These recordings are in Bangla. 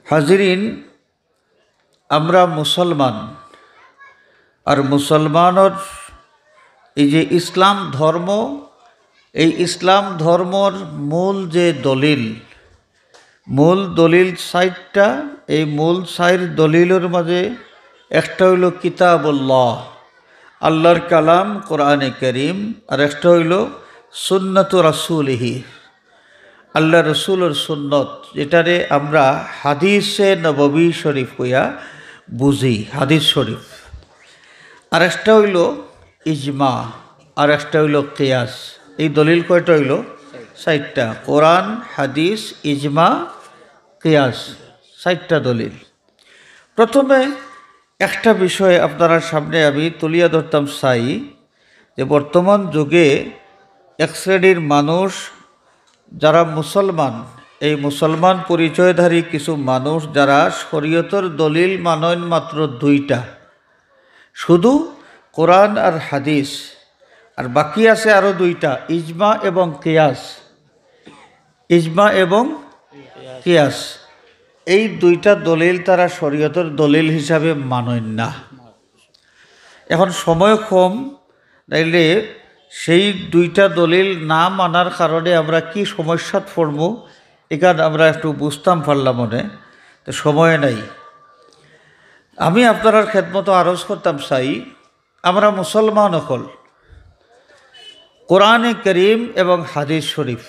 হাজিরিন, আমরা মুসলমান, আর মুসলমানের এই যে ইসলাম ধর্ম, এই ইসলাম ধর্মর মূল যে মূল দলিল ৬০টা। এই মূল ৬০ দলিলের মাঝে একটা হইল কিতাবুল্লাহ, আল্লাহর কালাম কোরআনে করিম, আর একটা হইল সুন্নতু রাসূলিহি, আল্লাহ রসুলের সুন্নত, যেটারে আমরা হাদিসে নববী শরীফ কইয়া বুঝি, হাদিস শরীফ। আর একটা হইল ইজমা, আর একটা হইল কিয়াস। এই দলিল কয়টা হইল? ৬০টা। কোরআন, হাদিস, ইজমা, কিয়াস, ৬০টা দলিল। প্রথমে একটা বিষয় আপনার সামনে আমি তুলিয়া ধরতাম চাই, যে বর্তমান যুগে এক শ্রেণীর মানুষ যারা মুসলমান, এই মুসলমান পরিচয়ধারী কিছু মানুষ যারা শরীয়তের দলিল মানেন মাত্র ২টা, শুধু কোরআন আর হাদিস, আর বাকি আছে আরও ২টা, ইজমা এবং কিয়াস। ইজমা এবং কিয়াস, এই ২টা দলিল তারা শরীয়তের দলিল হিসাবে মানেন না। এখন সময় কম, তাইলে সেই ২টা দলিল না মানার কারণে আমরা কি সমস্যাত পড়ব, এখানে আমরা একটু বুঝতাম পারলাম মনে, তো সময় নাই। আমি আপনার খেদমতো আরজ করতাম চাই, আমরা মুসলমান হল কোরআনে করিম এবং হাদিস শরীফ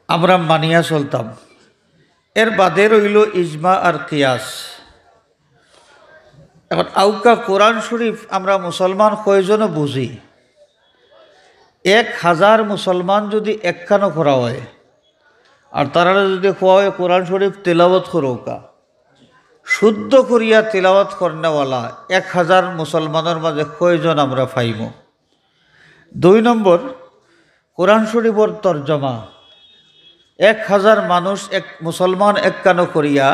আমরা মানিয়া চলতাম, এর বাদে রইল ইজমা আর কিয়াস। এখন আউকা কোরআন শরীফ আমরা মুসলমান কয়জনও বুঝি? ১,০০০ মুসলমান যদি একখানো করা হয়, আর তারা যদি কোয়া হয় কোরআন শরীফ তেলাওয়াত করৌকা, শুদ্ধ করিয়া তেলাওয়াত করনেওয়ালা ১,০০০ মুসলমানের মাঝে কয়জন আমরা পাইব? ২ নম্বর, কোরআন শরীফের তর্জমা ১,০০০ মানুষ মুসলমান একখানো করিয়া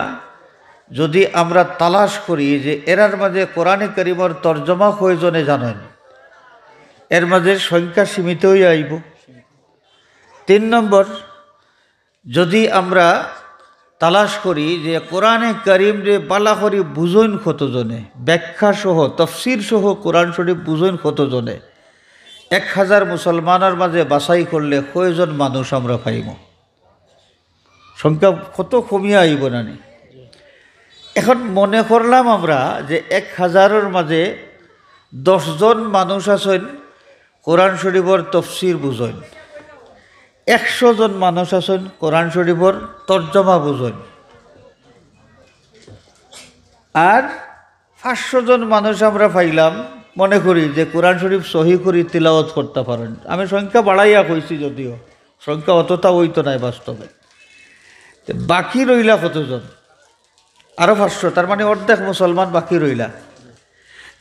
যদি আমরা তালাশ করি যে এরার মাঝে কোরআনে কারীমের তর্জমা কয়জনে জানেন, এর মাঝে সংখ্যা সীমিত হয়ে আইব। ৩ নম্বর, যদি আমরা তালাশ করি যে কোরআনে কারীম রে বালা করি বুঝইন কতজনে, ব্যাখ্যা সহ তফসির সহ কোরআন শরীফ বুঝইন কতজনে, ১,০০০ মুসলমানের মাঝে বাছাই করলে কয়জন মানুষ আমরা পাইব? সংখ্যা কত কমিয়া আইব নানি? এখন মনে করলাম আমরা যে ১,০০০-এর মাঝে ১০ জন মানুষ আছেন কোরআন শরীফের তফসির বুঝেন, ১০০ জন মানুষ আছেন কোরআন শরীফের তর্জমা বুঝেন, আর ৫০০ জন মানুষ আমরা পাইলাম মনে করি যে কোরআন শরীফ সহি করি তিলাওয়াত করতে পারেন। আমি সংখ্যা বাড়াইয়া কইছি, যদিও সংখ্যা অতটা হইতো নাই বাস্তবে। বাকি রইলা কতজন? আরও ৫০০, তার মানে অর্ধেক মুসলমান বাকি রইলা।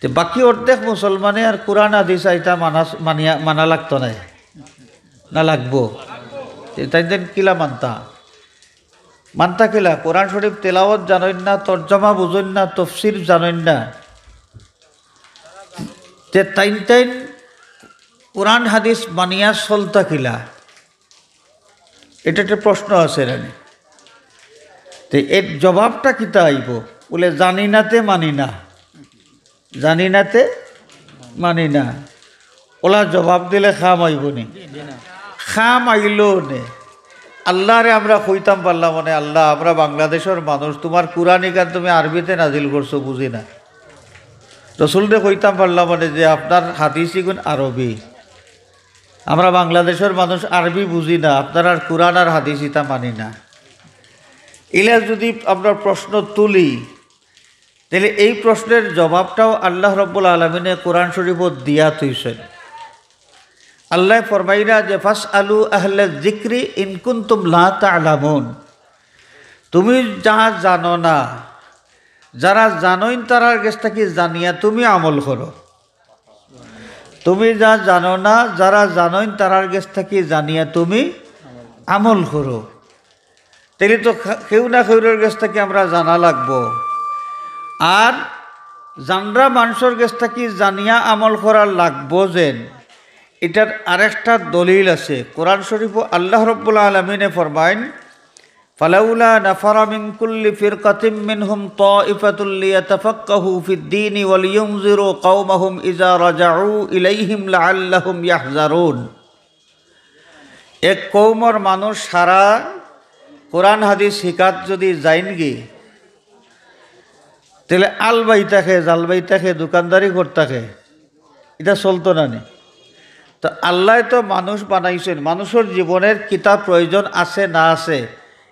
তো বাকি অর্ধেক মুসলমানে আর কোরআন হাদিস আইতা মানা লাগতো নাই না? লাগবো। তাই দেন কিলা মানতা কিলা? কোরআন শরীফ তেলাওয়াত জানেন না, তর্জমা বুঝেন না, তফসির জানেন না, তে তাইন কোরআন হাদিস মানিয়া চলতা কিলা? এটা একটা প্রশ্ন আছে রানি। তো এর জবাবটা কিতা আইব? বলে জানি নাতে মানি না, জানি নাতে মানি না। ওলা জবাব দিলে খাম আইব নি? খাম আইলো নে। আল্লাহরে আমরা কইতাম পারলাম মানে, আল্লাহ আমরা বাংলাদেশের মানুষ, তোমার কোরআন গান তুমি আরবিতে নাজিল করছো বুঝি না। রসুলরে কইতাম পারলাম মানে যে আপনার হাদিস গুণ আরবি, আমরা বাংলাদেশের মানুষ আরবি বুঝি না, আপনার আর কোরআন আর হাদিস ইতা মানি না। এলা যদি আমরা প্রশ্ন তুলি, তাহলে এই প্রশ্নের জবাবটাও আল্লাহ রব্বুল আলামিনে কোরআন শরীফত দিয়া থইছেন। আল্লাহ ফরমাইনা যে ফাসআলু আহলা যিকরি ইন কুনতুম লা তা'লামুন, তুমি যা জানো না, যারা জানোইন তারার কাছ থেকে জানিয়া তুমি আমল করো। তুমি যা জানো না, যারা জানোইন তারার কাছ থেকে জানিয়া তুমি আমল করো। তাইলে তো কেউ না কেউর কাছ থেকে আমরা জানা লাগবো। আর জানরা মানুষের কাছ থেকে জানিয়া আমল করার লাগবো, যেন এটার আরেকটা দলিল আছে কোরআন শরীফ। আল্লাহ রাব্বুল আলামিনে ফরমাইন ফালাউলা নাফারা মিন কুল্লি ফিরকাতিম মিনহুম তাইফাতুল লিয়াতাফাক্কাহু ফিদ-দীন ওয়া লিয়ুনযিরু কওমাহুম ইযা রাজাউ ইলাইহিম লাআল্লাহুম ইয়াহযারুন। এক কওমের মানুষ সারা কোরআন হাদিস শিকাত যদি যাইনগি, তাহলে আলবাই থাকে, জালবাই থাকে, দোকানদারি করতাকে, এটা চলতো না নি? তো আল্লাহ তো মানুষ বানাইছেন, মানুষের জীবনের কিতাব প্রয়োজন আছে না আছে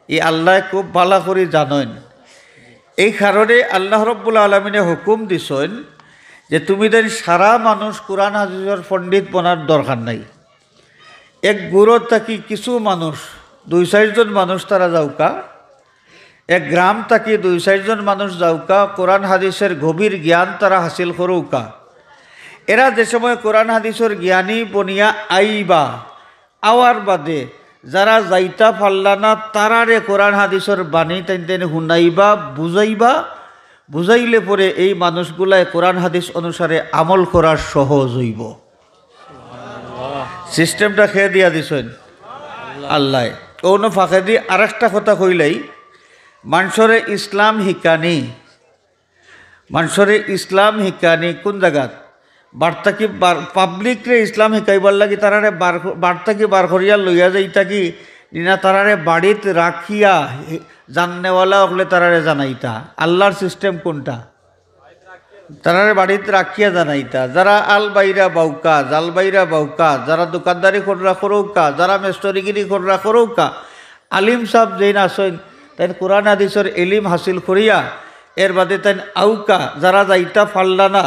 এই আল্লাহ খুব ভালো করে জানেন। এই কারণে আল্লাহ রব্বুল আলমিনে হুকুম দিছেন যে তুমি দেন সারা মানুষ কোরআন হাদিসের পণ্ডিত বনার দরকার নাই। এক গুরুত থাকি কিছু মানুষ 2-4 জন মানুষ তারা যাওকা, এক গ্রাম থাকি 2-4 জন মানুষ যাওকা, কোরআন হাদিসের গভীর জ্ঞান তারা হাসিল করুকা। এরা যে সময় কোরআন হাদিসের জ্ঞানী বনিয়া আইবা, আওয়ার বাদে যারা যাইতা পারলা না তারারে কোরআন হাদিসের বাণী তেন শুনাইবা, বুঝাইবা, বুঝাইলে পরে এই মানুষগুলাই কোরআন হাদিস অনুসারে আমল করার সহজ হইব। সিস্টেমটা খেয়ে দিয়া দিছেন আল্লাহ। অন্য ফাঁকে দিয়ে আর একটা কথা কইলাই, মানুষরে ইসলাম শিকানি, মানুষরে ইসলাম শিকানি কোন জায়গাত বার্তা কি পাবলিকরে ইসলাম শিকাইবার লাগি তারারে বার্তা কি বার করিয়া লইয়া যাইতা কি নিনা তারারে বাড়িত রাখিয়া জাননেওয়ালা হলে তারারে জানাইতা। আল্লাহর সিস্টেম কোনটা? তারারে বাড়িতে রাখিয়া জানাইতা। যারা আল বাইরা বাউকা, জাল বাইরা বাউকা, যারা দোকানদারি কররা করৌকা, যারা মেস্তরিগিরি কররা করৌকা, আলিম সাহেব যেন আসেন তাই কোরআন হাদিসের এলিম হাসিল করিয়া এর বাদে তাই আউকা, যারা যাইতা ফাল্লা না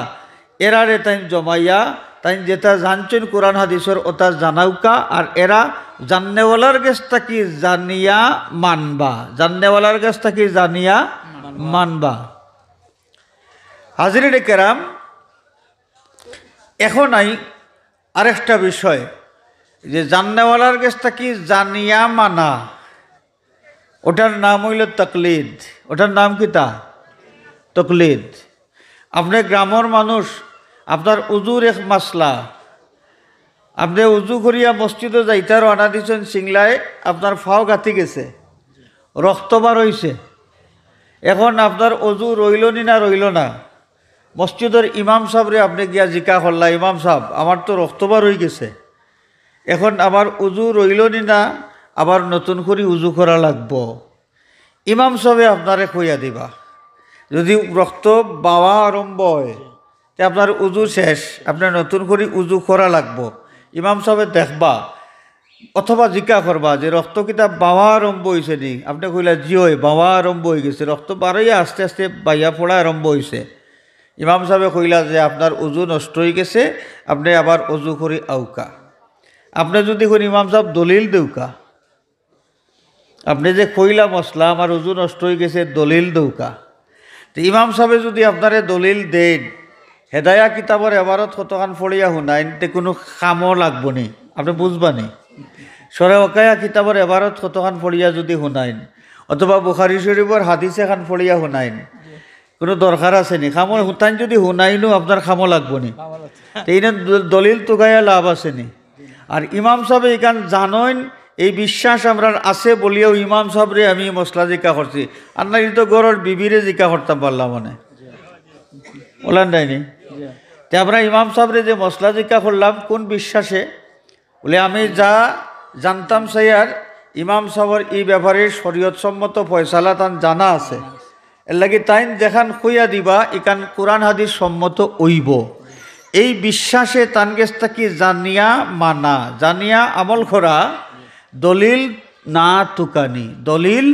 এরারে তাই জমাইয়া তাই যেটা জানছেন কোরআন হাদিসের ওটা জানাউকা, আর এরা জাননেওয়ালার কাছ থেকে জানিয়া মানবা, জাননেওয়ালার কাছ থেকে জানিয়া মানবা। হাজিরে কেরাম, এখন আরেকটা বিষয় যে জাননেওয়ালার কাছ থেকে জানিয়া মানা, ওটার নাম হইল তকলিদ। ওটার নাম কি? তা তকলিদ। আপনি গ্রামের মানুষ, আপনার উজুর এক মাসলা, আপনি উজু করিয়া মসজিদে যাইতে রানা দিচ্ছেন, সিংলায় আপনার ফাও গাঁথি গেছে, রক্ত বার হইছে, এখন আপনার অজু রইল নি না রইল না, মসজিদের ইমাম সাহেবরে আপনি গিয়া জিকা করলা, ইমাম সাহেব আমার তো রক্তবার হয়ে গেছে, এখন আমার উজু রইল নি না, আবার নতুন করে উজু করা লাগবো। ইমাম সাহেবে আপনারে কইয়া দিবা, যদি রক্ত বাওয়া আরম্ভ হয় তে আপনার উজু শেষ, আপনার নতুন করে উজু করা লাগবো। ইমাম সাহেবে দেখবা অথবা জিকা করবা যে রক্ত কিতা বাওয়া আরম্ভ হয়েছে নি, আপনি কইলা জি হয় বাওয়া আরম্ভ হয়ে গেছে, রক্ত বাড়াইয়া আস্তে আস্তে বাইয়া পড়া আরম্ভ হয়েছে। ইমাম সাহেবে কইলা যে আপনার উজু নষ্ট হয়ে গেছে, আপনি আবার উজু করে আউকা। আপনি যদি কোন ইমাম সাহেব দলিল দেউকা, আপনি যে কইলা মশলা আমার উজু নষ্ট হয়ে গেছে, দলিল দেউকা। তো ইমাম সাহেবে যদি আপনারে দলিল দেন, হেদায়া কিতাবর এবারত কতখান ফড়িয়া শুনাইন, তে কোনো কামও লাগবো নি, আপনি বুঝবানি। সরে অকায়া কিতাবর এবারত কতখান ফড়িয়া যদি শুনাইন, অথবা বুখারী শরীফর হাদিস এখান ফড়িয়া শুনাইন, কোনো দরকার আছে নি? খামো হুতাইন যদি শুনাইনো আপনার খামো লাগবো নি, এই দলিল তোগাইয়া লাভ আছে নি? আর ইমাম সাহেব এখান জানেন, এই বিশ্বাস আমরা আছে বলিয়াও ইমাম সাহেবরে আমি মশলা জিকা করছি, আর না কিন্তু গড়ের বিবিরে জিকা করতাম পারলাম মানে বলেন নাইনি। তে আমরা ইমাম সাহেবরে যে মশলা জিকা করলাম কোন বিশ্বাসে? বলে আমি যা জানতাম সাইয়ার ইমাম সাহেবের এই ব্যাপারে শরীয়ত সম্মত ফয়সালা তান জানা আছে, এর লাগি তাইন যেখান খুইয়া দিবা ইকান কোরআন হাদিস সম্মত ওইব, এই বিশ্বাসে তান গেছ থাকি জানিয়া মানা, জানিয়া আমল করা, দলিল না তুকানি, দলিল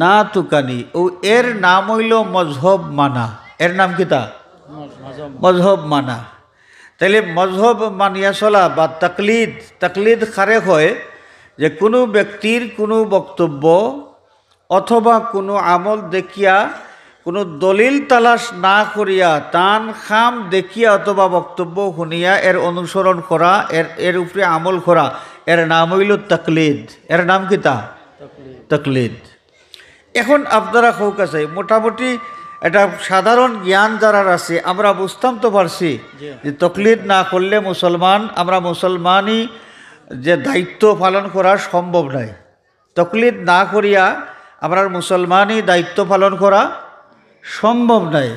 না তুকানি। ও এর নাম হইল মজহব মানা। এর নাম কি? তা মজহব মানা। তাহলে মজহব মানিয়া চলা বা তকলিদ, তকলিদ খারেক হয় যে কোনো ব্যক্তির কোনো বক্তব্য অথবা কোনো আমল দেখিয়া কোনো দলিল তালাশ না করিয়া তান খাম দেখিয়া অথবা বক্তব্য শুনিয়া এর অনুসরণ করা, এর উপরে আমল করা, এর নাম হইল তকলিদ। এর নাম কি? তা তকলিদ। এখন আপনারা হোক আছে মোটামুটি এটা সাধারণ জ্ঞান যারা আছে আমরা বুঝতাম তো পারছি যে তকলিদ না করলে মুসলমান, আমরা মুসলমানই যে দায়িত্ব পালন করা সম্ভব নয়। তকলিদ না করিয়া আমরার মুসলমানই দায়িত্ব পালন করা সম্ভব নয়।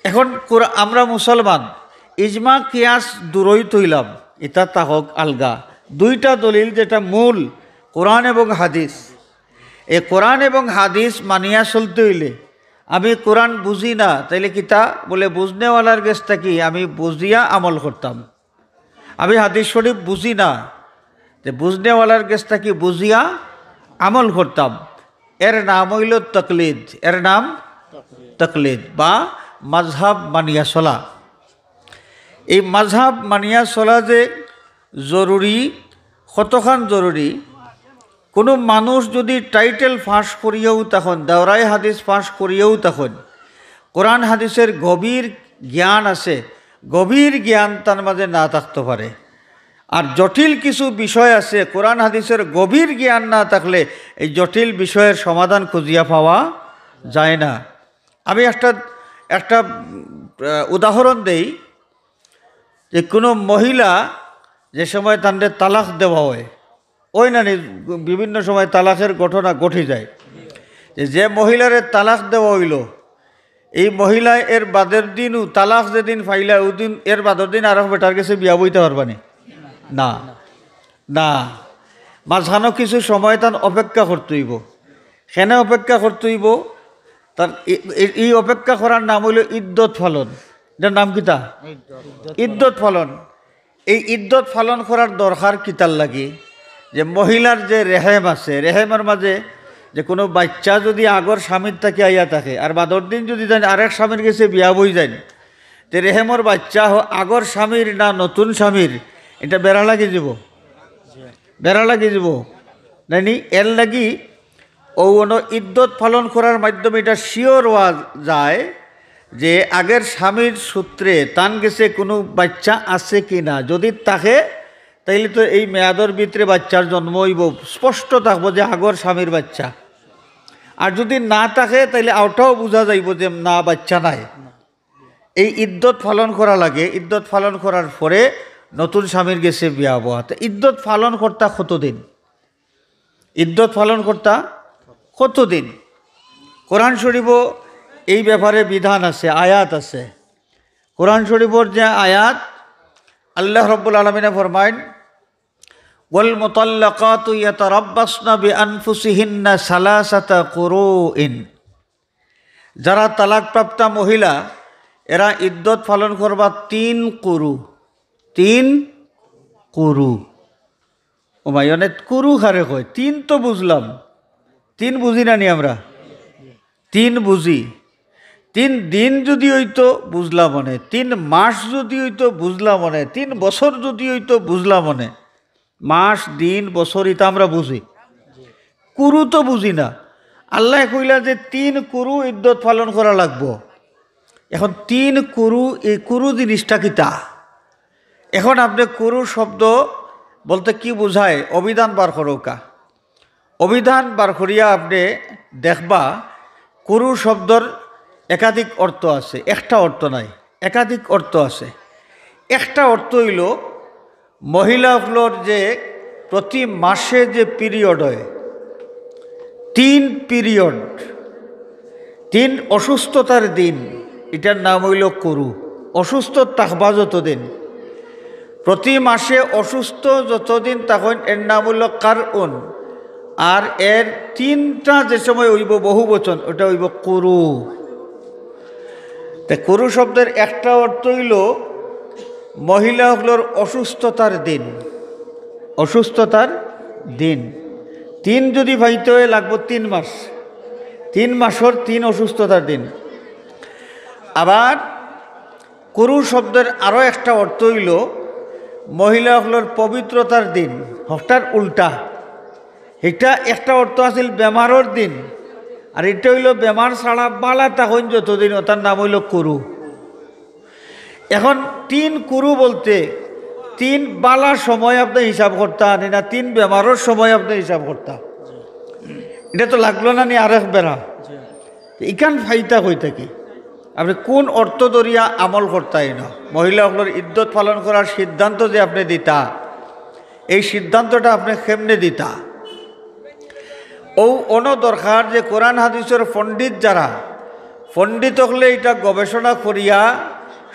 এখন আমরা মুসলমান ইজমা কিয়াস দূরই তৈলাম, এটা তাহক আলগা। দুইটা দলিল যেটা মূল কোরআন এবং হাদিস, এই কোরআন এবং হাদিস মানিয়া চলতে হইলে, আমি কোরআন বুঝি না তাইলে কিতা বলে বুঝনেওয়ালার গেছ থাকি আমি বুঝিয়া আমল করতাম। আমি হাদিস শরীফ বুঝি না, যে বুঝনেওয়ালার গেছ থাকি বুঝিয়া আমল করতাম। এর নাম হইল তকলিদ, এর নাম তকলিদ বা মাযহাব মানিয়া চলা। এই মাযহাব মানিয়া চলা যে জরুরি, কতখান জরুরি, কোনো মানুষ যদি টাইটেল ফাঁস করিয়েও তখন দাওরাই হাদিস ফাঁস করিয়েও তখন কোরআন হাদিসের গভীর জ্ঞান আছে, গভীর জ্ঞান তার মাঝে না থাকতে পারে। আর জটিল কিছু বিষয় আছে, কোরআন হাদিসের গভীর জ্ঞান না থাকলে এই জটিল বিষয়ের সমাধান খুঁজিয়া পাওয়া যায় না। আমি একটা উদাহরণ দেই, যে কোনো মহিলা যে সময় তাদের তালাক দেওয়া হয়, ওই না বিভিন্ন সময় তালাকের ঘটনা ঘটে যায়, যে মহিলারে তালাক দেওয়া হইল, এই মহিলা এর বাদের দিনও তালাক যেদিন ফাইলা ওই দিন এর বাদের দিন আরো বেটার কাছে বিয়া বইতে পারবানি না, না মাঝখানো কিছু সময় তার অপেক্ষা করতে হইব। সেনে অপেক্ষা করতে হইব, তার এই অপেক্ষা করার নাম হইল ইদ্যত ফালন। এটার নাম কিতা? ইদ্যত ফালন। এই ইদ্যত ফালন করার দরকার কিতার লাগে, যে মহিলার যে রেহেম আছে, রেহেমের মাঝে যে কোনো বাচ্চা যদি আগর স্বামীর থেকে আইয়া থাকে আর বাদর দিন যদি জানি আরেক স্বামীর কাছে বিয়া বই যায়, তো রেহেমর বাচ্চা আগর স্বামীর না নতুন স্বামীর, এটা বেড়া লাগি যাব, বেড়া লাগি যাব নাইনি। এর লাগি ও ইদ্যত পালন করার মাধ্যমে এটা শিওর হওয়া যায় যে আগের স্বামীর সূত্রে তান গেছে কোনো বাচ্চা আছে কি না। যদি থাকে তাইলে তো এই মেয়াদর ভিতরে বাচ্চার জন্ম হইব, স্পষ্ট থাকবো যে আগর স্বামীর বাচ্চা। আর যদি না থাকে তাইলে আওটাও বোঝা যাইব যে না, বাচ্চা নাই। এই ইদ্যত পালন করা লাগে। ইদ্যত পালন করার পরে নতুন স্বামীর গেছে বিয়া হওয়া। তো ইদ্যত পালন করতা কতদিন? ইদ্যত পালন করতা কতদিন? কোরআন শরীফও এই ব্যাপারে বিধান আছে, আয়াত আছে। কোরআন শরীফের যে আয়াত, আল্লাহ রাব্বুল আলামিন ফরমায়েন, ওয়াল মুতাল্লাকাতু ইয়াতারাব্বাসনা বিআনফুসিহিন্না সালাসাতা কুরুইন। যারা তালাকপ্রাপ্তা মহিলা এরা ইদ্যত পালন করবা 3 কুরু। 3 কুরু। ও ভাই অনেক কুরু খারে কয়, 3 তো বুঝলাম, 3 বুঝি না নি আমরা? 3 বুঝি। 3 দিন যদি হইতো বুঝলাম মনে, 3 মাস যদি হইতো বুঝলাম মনে, 3 বছর যদি হইতো বুঝলাম মনে। মাস, দিন, বছর এটা আমরা বুঝি, কুরু তো বুঝি না। আল্লাহ কইলা যে 3 কুরু ইদ্যত পালন করা লাগবো। এখন 3 কুরু, এই কুরু জিনিসটা কিতা? এখন আপনি কুরু শব্দ বলতে কি বোঝায় অভিধান বার করোকা। অভিধান বার করিয়া আপনি দেখবা কুরু শব্দর একাধিক অর্থ আছে, একটা অর্থ নাই, একাধিক অর্থ আছে। একটা অর্থ হইল মহিলাগুলোর যে প্রতি মাসে যে পিরিয়ড হয়, 3 পিরিয়ড, 3 অসুস্থতার দিন, এটার নাম হইল কুরু। অসুস্থ থাকবা যতদিন, প্রতি মাসে অসুস্থ যতদিন তখন এর নাম হইল কারউন। আর এর 3টা যে সময় হইব বহু বচন, ওটা হইব কুরু। তা কুরু শব্দের একটা অর্থ হইল মহিলাগুলোর অসুস্থতার দিন, অসুস্থতার দিন। 3 যদি পাইতে হয়ে লাগবো 3 মাস, 3 মাসের 3 অসুস্থতার দিন। আবার কুরু শব্দের আরও একটা অর্থ হইল মহিলাগুলোর পবিত্রতার দিন, হঠাৎ উল্টা। এটা একটা অর্থ আছিল বেমারের দিন, আর এটা হইল বেমার ছাড়া বালা তখন যতদিন, ওটার নাম হইল কুরু। এখন 3 কুরু বলতে 3 বালার সময় আপনি হিসাব করতা না 3 বেমারের সময় আপনি হিসাব করতা? এটা তো লাগলো না নি আরেক বেড়া। ইখান ফাইতা হই থাকি আপনি কোন অর্থ দরিয়া আমল করতাই না। মহিলাগুলোর ইদ্যত পালন করার সিদ্ধান্ত যে আপনি দিতা, এই সিদ্ধান্তটা আপনি কেমনে দিতা? ও দরকার যে কোরআন হাদিসের পণ্ডিত যারা পণ্ডিত হলে এটা গবেষণা করিয়া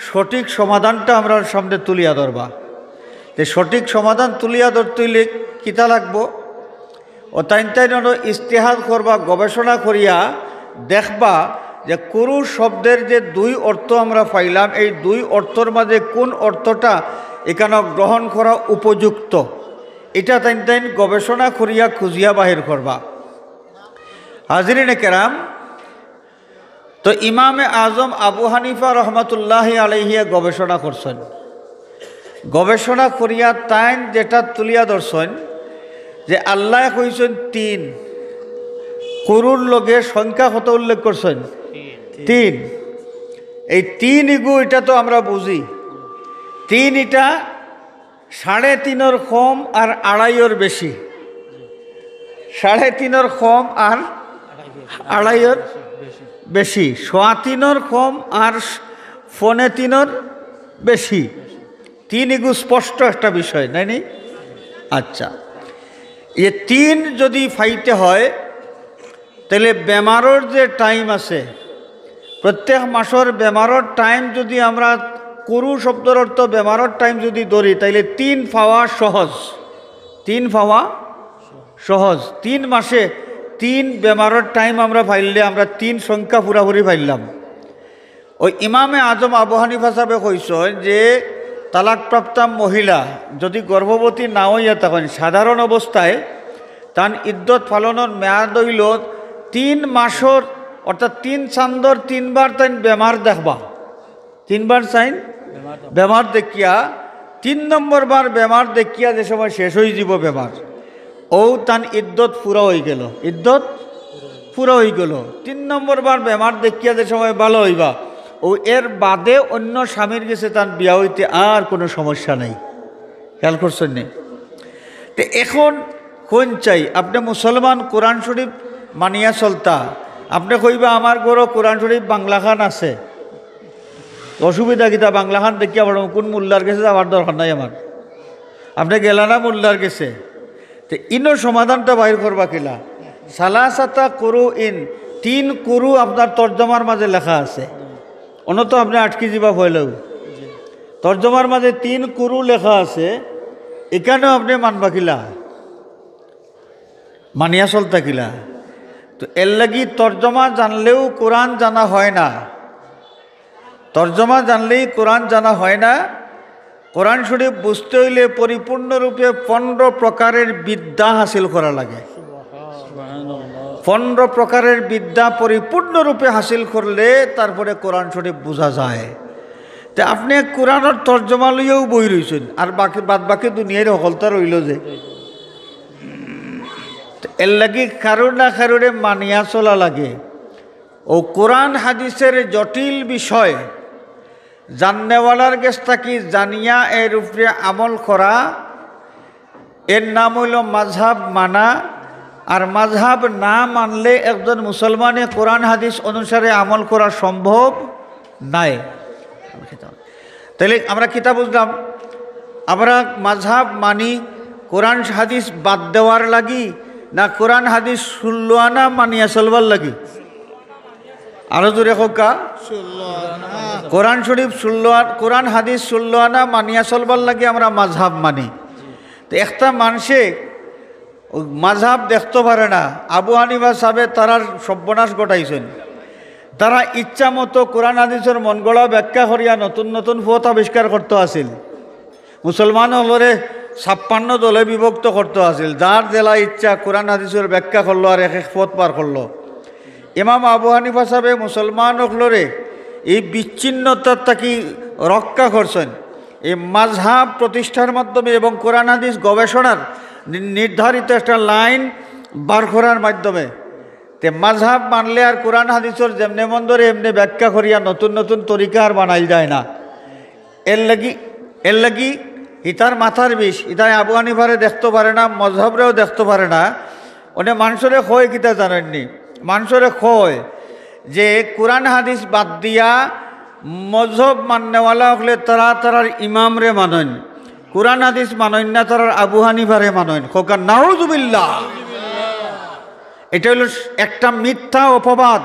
সঠিক সমাধানটা আমরা সামনে তুলিয়া ধরবা। যে সঠিক সমাধান তুলিয়া ধরতে হইলে কিতা লাগবো, ও তাইন ইস্তেহাদ করবা, গবেষণা করিয়া দেখবা যে কুরু শব্দের যে দুই অর্থ আমরা পাইলাম, এই দুই অর্থর মাঝে কোন অর্থটা এখানে গ্রহণ করা উপযুক্ত, এটা তাইন গবেষণা করিয়া খুঁজিয়া বাহির করবা। হাজরিনে কেরাম, তো ইমামে আজম আবু হানিফা রহমতুল্লাহি আলাইহিয়া গবেষণা করছেন। গবেষণা করিয়া তাইন যেটা তুলিয়া ধরছেন যে আল্লাহ কইছেন তিন, কুরুর লগে সংখ্যা কত উল্লেখ করছেন? তিন। এই তিন ইগু এটা তো আমরা বুঝি, তিন এটা 3.5-এর কম আর 2.5-এর বেশি, 3.5-এর কম আর 2.5-এর বেশি, 3.25-এর কম আর 3.25-এর বেশি। তিন ইগু স্পষ্ট একটা বিষয়, নাই নি? আচ্ছা, এ তিন যদি ফাইতে হয় তাহলে বেমারের যে টাইম আছে, প্রত্যেক মাসের বেমারের টাইম যদি আমরা কুরু শব্দের অর্থ বেমারের টাইম যদি ধরি, তাইলে তিন পাওয়া সহজ। তিন পাওয়া সহজ। 3 মাসে 3 বেমারের টাইম আমরা পাইলে আমরা 3 সংখ্যা পুরাপুরি পাইলাম। ওই ইমামে আজম আবু হানিফা সাহেব কইছেন যে তালাকপ্রাপ্তা মহিলা যদি গর্ভবতী না হইয়া তখন সাধারণ অবস্থায় তান ইদ্যত পালনের মেয়াদ হইল 3 মাসের, অর্থাৎ 3 চান্দর 3 বার তাই বেমার দেখবা, 3 বার চাইন বেমার দেখিয়া 3 নম্বর বার বেমার দেখিয়া যে সময় শেষ হয়ে যাব বেমার, ও তান ইদ্যত পুরা হয়ে গেল, ইদ্যত পুরা হয়ে গেল। 3 নম্বর বার বেমার দেখিয়া যে সময় ভালো হইবা, ও এর বাদে অন্য স্বামীর গেছে তার বিয়া হইতে আর কোনো সমস্যা নেই। খেয়াল করছেন নি? তো এখন কোন চাই? আপনি মুসলমান কোরআন শরীফ মানিয়া চলতা, আপনি কইবা আমার ঘরও কোরআন শরীফ বাংলা খান আছে, অসুবিধা কিতা? বাংলা খান দেখিয়া বড় কোন মোল্লার গেছে যাওয়ার দরকার নাই আমার, আপনি গেলা না মোল্লার গেছে। তো ইনোর সমাধানটা বাইর করবা কিলা? সালাসাতা কুরু ইন, 3 কুরু আপনার তর্জমার মাঝে লেখা আছে, অনত আপনি আটকি যাবা হইলেও তর্জমার মাঝে 3 কুরু লেখা আছে, এখানেও আপনি মানবা কিলা? মানিয়া চলতা কিলা? তো এর লাগি তর্জমা জানলেও কোরআন জানা হয় না, তর্জমা জানলেই কোরআন জানা হয় না। কোরআন শরীফ বুঝতে হইলে পরিপূর্ণরূপে 15 প্রকারের বিদ্যা হাসিল করা লাগে। 15 প্রকারের বিদ্যা পরিপূর্ণরূপে হাসিল করলে তারপরে কোরআন শরীফ বোঝা যায়। তো আপনি কোরআনের তর্জমা লইয়াও বই রইছেন, আর বাদ বাকি দুনিয়ার হকলতা রইল যে, এর লাগি কারো না কারোরে মানিয়া চলা লাগে। ও কোরআন হাদিসের জটিল বিষয় জাননেওয়ালার কাছ থাকি জানিয়া এর উপরে আমল করা, এর নাম হইল মাযহাব মানা। আর মাযহাব না মানলে একজন মুসলমানে কোরআন হাদিস অনুসারে আমল করা সম্ভব নাই। তাহলে আমরা কিতা বুঝলাম? আমরা মাযহাব মানি কোরআন হাদিস বাদ দেওয়ার লাগি, না কোরআন হাদিস 16 আনা মানিয়া চলবার লাগি? আরো জোরে হোকা, কোরআন শরীফ 16, কোরআন হাদিস 16 আনা মানিয়া চলবার লাগে আমরা মাযহাব মানি। তো একটা মানুষে মাযহাব দেখতে পারে না। আবু হানিফা সাহেব তারার সর্বনাশ ঘটাইছেন, তারা ইচ্ছা মতো কোরআন হাদিসের মন গড়া ব্যাখ্যা করিয়া নতুন নতুন পথ আবিষ্কার করতে আসিল। মুসলমান হলরে 56 দলে বিভক্ত করতে আসিল, যার জেলা ইচ্ছা কোরআন হাদিসের ব্যাখ্যা করলো আর এক এক পথ পার করলো। ইমাম আবু হানিফা সাহেব মুসলমান হলরে এই বিচ্ছিন্নতার থাকি রক্ষা করছেন এই মাযহাব প্রতিষ্ঠার মাধ্যমে এবং কোরআন হাদিস গবেষণার নির্ধারিত একটা লাইন বার করার মাধ্যমে। তে মাযহাব মানলে আর কোরআন হাদিসের যেমনে মন ধরে এমনি ব্যাখ্যা করিয়া নতুন নতুন তরিকা আর বানাইল যায় না। এর লাগি ইতার মাথার বিষ, ইতায় আবু হানিফারে দেখতে পারে না, মযহাবরেও দেখতে পারে না। ওনে মানুষরে কয় কিতা জানেননি? মানুষরে কয় যে কোরআন হাদিস বাদ দিয়া মযহাব মাননেওয়ালা হলে তারা তারার ইমামরে মানেন, কোরআন হাদিস মানেন না, তারার আবু হানিফারে মানেন। খোকা নাউজুবিল্লাহ। এটা হলো একটা মিথ্যা অপবাদ।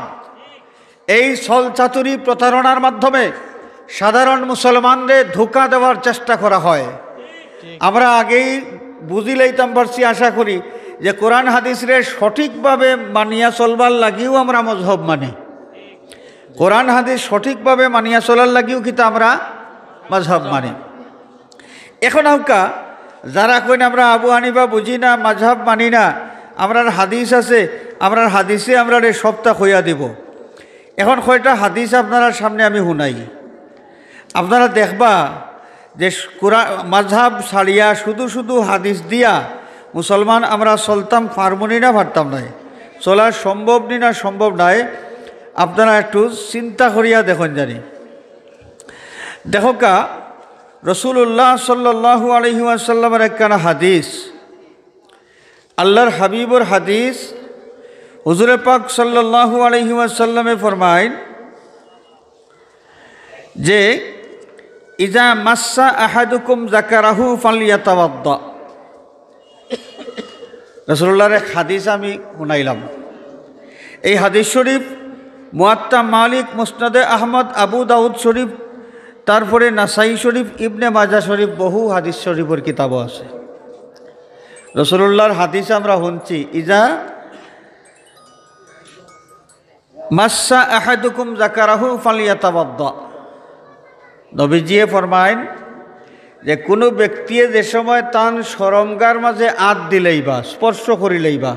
এই ছলচাতুরি প্রতারণার মাধ্যমে সাধারণ মুসলমানদের ধোঁকা দেওয়ার চেষ্টা করা হয়। আমরা আগেই বুঝি লইতাম পারছি, আশা করি, যে কোরআন হাদিসরে সঠিকভাবে মানিয়া চলবার লাগিও আমরা মজহব মানি। কোরআন হাদিস সঠিকভাবে মানিয়া চলার লাগিও কিন্তু আমরা মজহব মানি। এখন আউকা যারা কইন আমরা আবু হানিফা বুঝি না, মজহব মানি না, আমরার হাদিস আছে, আমরার হাদিসে আমরা সপ্তাহ হইয়া দিব। এখন কয়টা হাদিস আপনারা সামনে আমি শুনাই, আপনারা দেখবা যে কোরআন মজহব ছাড়িয়া শুধু শুধু হাদিস দিয়া মুসলমান আমরা চলতাম পারমনি না, পারতাম নাই, চলা সম্ভব নি না সম্ভব নাই। আপনারা একটু চিন্তা করিয়া দেখুন জানি। দেখোকা রসুল্লাহ সাল্লাল্লাহু আলাইহি ওয়াসাল্লামের একখানা হাদিস, আল্লাহর হাবিবর হাদিস। হুজুরে পাক সাল্লাল্লাহু আলাইহি ওয়াসাল্লামে ফরমায় যে ইজা মাসসা আহাদুকুম যাকারাহু ফালইয়াতাওয়াদ্দা। রাসূলুল্লাহর এক হাদিস আমি শুনাইলাম। এই হাদিস শরীফ মুয়াত্তা মালিক, মুসনাদে আহমদ, আবু দাউদ শরীফ, তারপরে নাসাই শরীফ, ইবনে মাজা শরীফ, বহু হাদিস শরীফের কিতাবও আছে। রাসূলুল্লাহর হাদিস আমরা শুনছি, ইজা মাসসা আহাদুকুম যাকারাহু ফালইয়াতাওয়াদ্দা। নবীজিয়ে ফরমাইন যে কোনো ব্যক্তিয়ে যে সময় তান শরমগার মাঝে আত দিলেইবা, স্পর্শ করিলেইবা,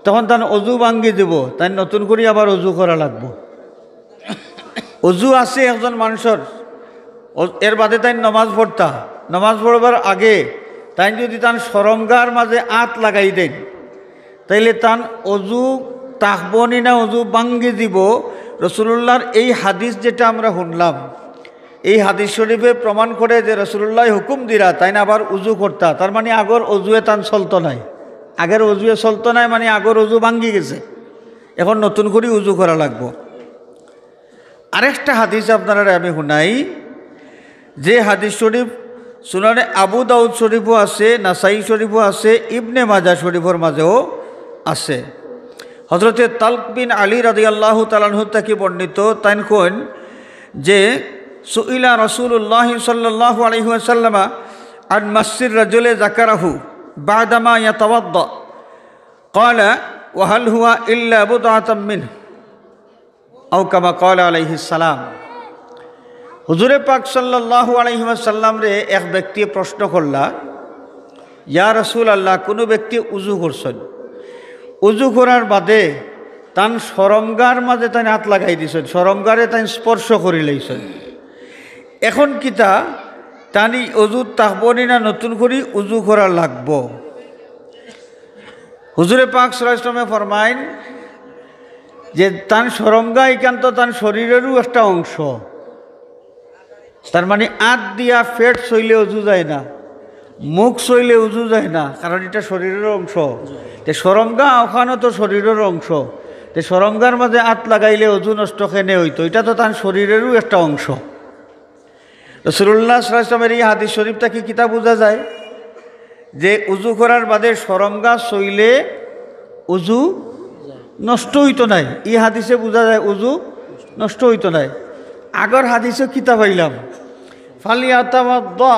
তখন তান অজু ভাঙ্গি দিব, তাই নতুন করে আবার অজু করা লাগবো। অজু আছে একজন মানুষের, এর বাদে তাই নমাজ পড়তা, নমাজ পড়বার আগে তাই যদি তান শরমগার মাঝে আত লাগাই দেন, তাইলে তান অজু তাকবনি না অজু ভাঙ্গি দিব। রসুলুল্লাহর এই হাদিস যেটা আমরা শুনলাম, এই হাদিস শরীফে প্রমাণ করে যে রসুল্লাহ হুকুম দিরা তাই না আবার উজু করতা, তার মানে আগর অজুয়ে তান চলতো নাই, আগের অজুয়ে চলতো নাই, মানে আগর অজু ভাঙ্গি গেছে, এখন নতুন করে উজু করা লাগবো। আরেকটা হাদিস আপনারা আমি শুনাই, যে হাদিস শরীফ সুনানে আবু দাউদ শরীফও আছে, নাসাই শরীফও আছে, ইবনে মাজা শরীফের মাঝেও আছে। হযরতে তালক বিন আলী রাদিয়াল্লাহু তাআলা আনহু থেকে বর্ণিত, তাই কোন যে সুইলা রাসূলুল্লাহ সাল্লাল্লাহু আলাইহি ওয়াসাল্লাম আন মাসসির রাজুলি যাকারাহু বাদামা ইয়াতাওয়াদ্দা ক্বালা ওয়া হাল হুয়া ইল্লা বুদআতাম মিনহু আও কামা ক্বালা আলাইহিস সালাম। হুজুরে পাক সাল্লাল্লাহু আলাইহি ওয়াসাল্লাম রে এক ব্যক্তি প্রশ্ন করলা, ইয়া রাসূলুল্লাহ, কোনো ব্যক্তি উজু করছেন, উজু করার বাদে তান শরমগার মাঝে তাই হাত লাগাই দিছেন, শরমগারে তাই স্পর্শ করি লাইছেন, এখন কিতা তানি অজু তাকবনি না নতুন করে উজু করা লাগব? হুজুরে পাক সাল্লাল্লাহু আলাইহি ওয়াসাল্লামে ফরমাইন যে তান শরমগা একান্ত তান শরীরেরও একটা অংশ, তার মানে আত দিয়া পেট সইলে উজু যায় না, মুখ সইলে উজু যায় না, কারণ এটা শরীরের অংশ। তে শরমগা ওখানে তো শরীরের অংশ, তে শরমগার মাঝে আত লাগাইলে অজু নষ্ট কেনে হইতো, এটা তো তার শরীরেরও একটা অংশ। রাসূলুল্লাহ সাল্লাল্লাহু আলাইহি ওয়াসাল্লামের এই হাদিস শরীফটা কি কিতাব বোঝা যায় যে উজু করার বাদে শরমগা সইলে উজু নষ্ট হইতো নাই, এই হাদিসে বোঝা যায় উজু নষ্ট হইতো নাই। আগর হাদিসে কিতাব পাইলাম ফালিয়াতাওয়াদ্দা,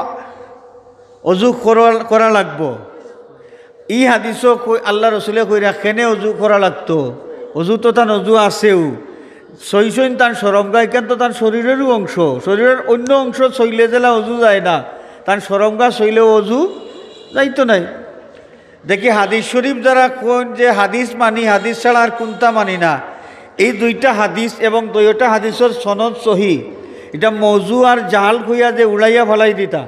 অজু করা লাগবো, এই হাদিসও আল্লাহ রসুলে কই রাখেনে অজু করা লাগতো, অজু তো তার অজু আছেও, সইসইন তার শরমগা এখান তো তার শরীরেরও অংশ, শরীরের অন্য অংশ সইলে জেলা অজু যায় না, তার শরমগা সইলেও অজু যাইতো নাই। দেখি হাদিস শরীফ যারা কোন যে হাদিস মানি, হাদিস ছাড়া আর কোনটা মানি না, এই দুইটা হাদিস এবং দুইটা হাদিসের সনদ সহি, এটা মৌজু আর জাহাল খুইয়া যে উড়াইয়া ফেলাই দিতা,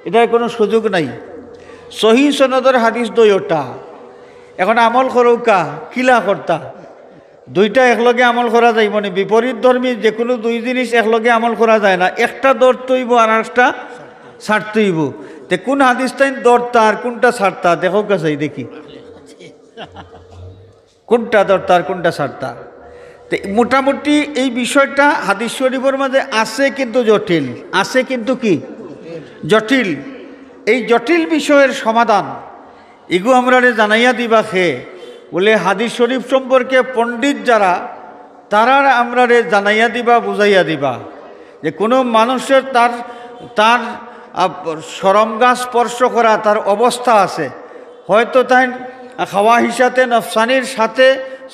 এটার কোনো সুযোগ নাই। সহি সনদের হাদিস দুইটা, এখন আমল করৌকা কিলা কর্তা, দুইটা একলগে আমল করা যায়, মানে বিপরীত ধর্মী যে কোনো দুই জিনিস একলগে আমল করা যায় না, একটা দৌড়তইব আর একটা ছাড়তইব। তে কোন হাদিসটাই দৌড়তা আর কোনটা ছাড়তা দেখো কাছে দেখি, কোনটা দৌড়তা আর কোনটা ছাড়তা। তো মোটামুটি এই বিষয়টা হাদিস শরীফের মাঝে আছে, কিন্তু জটিল আছে, কিন্তু কি জটিল। এই জটিল বিষয়ের সমাধান এগু আমরা জানাইয়া দিবা খে বলে হাদিস শরীফ সম্পর্কে পণ্ডিত যারা তারা আমরা জানাইয়া দিবা, বুঝাইয়া দিবা যে কোনো মানুষের তার তার শরমগা স্পর্শ করা তার অবস্থা আছে, হয়তো তাই খাওয়া হিসাতে নফসানির সাথে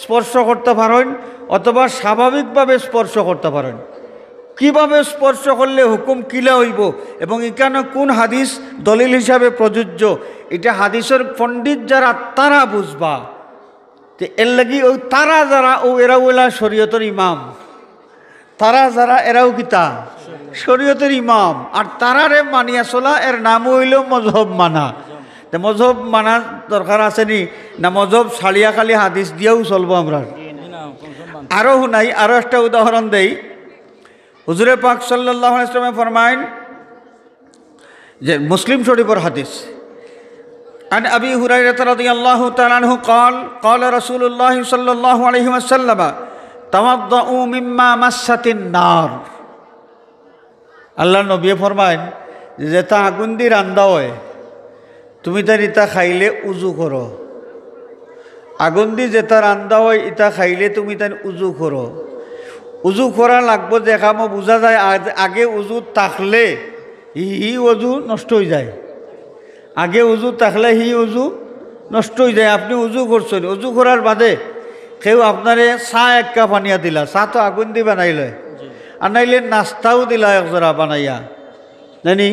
স্পর্শ করতে পারেন অথবা স্বাভাবিকভাবে স্পর্শ করতে পারেন। কিভাবে স্পর্শ করলে হুকুম কিলা হইব এবং এখানে কোন হাদিস দলিল হিসাবে প্রযোজ্য, এটা হাদিসের পণ্ডিত যারা তারা বুঝবা। তো এর লাগি ওই তারা যারা এরাও ওলা শরীয়তের ইমাম, তারা যারা এরাও কিতা শরীয়তের ইমাম, আর তারারে মানিয়া চলা এর নাম হইল মজহব মানা। মজহব মানা দরকার আসেনি না? মজহব ছাড়িয়া খালি হাদিস দিয়েও চলবো আমরা। আরও শুনাই, আরও একটা উদাহরণ দেই। হুজুরে পাক সাল্লাল্লাহু আলাইহি ওয়াসাল্লাম ফরমায়েন যে মুসলিম শরীফের হাদিস, عن أبي هريرة رضي الله تعالى عنه قال قال رسول الله صلى الله عليه وسلم توضؤوا مما مست النار। আল্লাহ নবী ফরমায়েন যেটা আগুন দিয়ে রান্ধা হয় তুমি তার ইটা খাইলে উজু করো। আগুন দিয়ে যেটা রান্ধা হয় ইটা খাইলে তুমি তার উজু করো। উজু করা লাগবো দেখামো বোঝা যায় আগে উজু থাকলে হি উজু নষ্ট হয়ে যায়, আগে উজু থাকলে হি উজু নষ্ট হয়ে যায়। আপনি উজু করছেন, উজু করার বাদে কেউ আপনারে চা এক কাপ বানিয়া দিলা, চা তো আগুন দিয়ে বানাইলে, আর নাইলে নাস্তাও দিলা একজোড়া বানাইয়া জানি।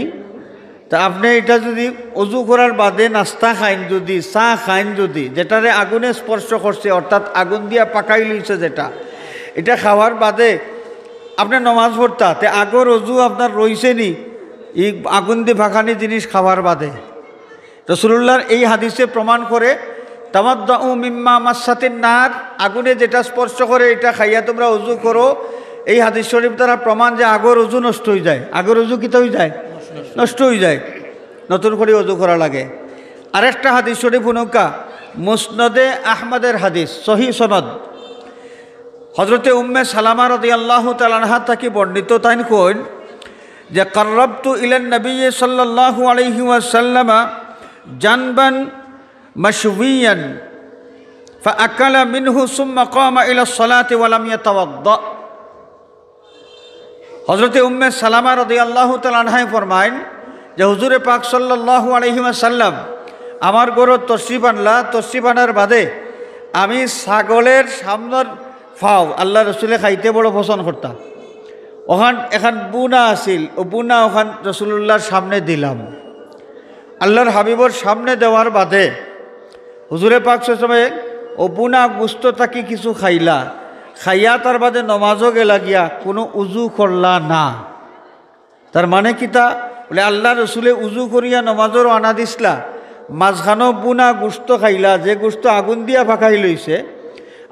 তা আপনি এটা যদি উজু করার বাদে নাস্তা খাইন, যদি চা খাইন, যদি যেটারে আগুনে স্পর্শ করছে অর্থাৎ আগুন দিয়া পাকাই লইছে যেটা, এটা খাওয়ার বাদে আপনি নমাজ পড়তা, তে আগর অজু আপনার রইছে নি এই আগুন দিয়ে ভাখানি জিনিস খাওয়ার বাদে? রাসূলুল্লাহর এই হাদিসে প্রমাণ করে তামাদ্দাউ মিম্মা মাসাতিন নার, আগুনে যেটা স্পর্শ করে এটা খাইয়া তোমরা অজু করো। এই হাদিস শরীফ দ্বারা প্রমাণ যে আগর অজু নষ্ট হয়ে যায়। আগর অজু কিতা হয়ে যায়? নষ্ট হয়ে যায়, নতুন করে অজু করা লাগে। আরেকটা হাদিস শরীফ নৌকা মুসনদে আহমদের হাদিস, সহি সনদ, হজরতে উম্মে সালামা রাদিয়াল্লাহু তাআলা আনহা থেকে বর্ণিত। তাই কইন যে কাররাবতু ইলান নবী সাল্লাল্লাহু আলাইহি ওয়াসাল্লাম জানবান মাশউইয়ান ফাআকালা মিনহু সুম্মা কামা ইলা সলাতি ওয়া লাম ইয়াতাওয়াদ্দা। হজরতে উম্মে সালামা রাদিয়াল্লাহু তাআলা আনহা ফরমায়েন যে হুজুরে পাক সাল্লাল্লাহু আলাইহি ওয়াসাল্লাম আমার ঘরত তশরিফ আনলা, তশরিফ আনার বাদে আমি ছাগলের সামনের ফাও আল্লাহ রসুলে খাইতে বড় পছন্দ করতাম। এখান বুনা আছিল, ও বুনা ওখান রসুল্লাহর সামনে দিলাম। আল্লাহর হাবিবর সামনে দেওয়ার বাদে হুজুরে পাক সময় ও বুনা গুস্ত তাকি কিছু খাইলা, খাইয়া তার বাদে নমাজও গেলা গিয়া কোনো উজু করলা না। তার মানে কিতা বলে আল্লাহ রসুলে উজু করিয়া নমাজেরও আনা দিসলা, মাঝখানো বুনা গুস্ত খাইলা, যে গুস্ত আগুন দিয়া ফাঁকাই লইছে,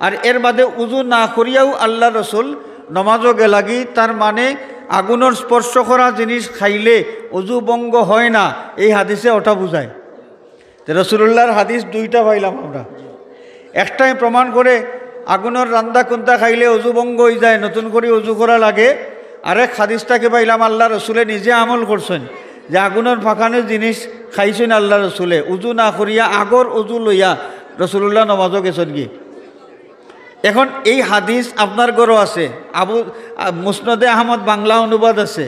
আর এর বাদে উজু না করিয়াও আল্লাহ রসুল নমাজও গেলাগি। তার মানে আগুনের স্পর্শ করা জিনিস খাইলে উজু ভঙ্গ হয় না, এই হাদিসে ওটা বুঝায়। রসুল্লাহর হাদিস দুইটা পাইলাম আমরা। একটাই প্রমাণ করে আগুনের রান্দা কুন্দা খাইলে উজু ভঙ্গ হয়ে যায়, নতুন করে উজু করা লাগে। আরেক হাদিসটাকে পাইলাম আল্লাহ রসুলে নিজে আমল করছেন যে আগুনের ফাঁকানোর জিনিস খাইছেন আল্লাহ রসুলে, উজু না করিয়া আগর উজু লইয়া রসুল্লাহ নমাজও গেছেন কি। এখন এই হাদিস আপনার ঘরও আছে, মুসনদে আহমদ বাংলা অনুবাদ আছে,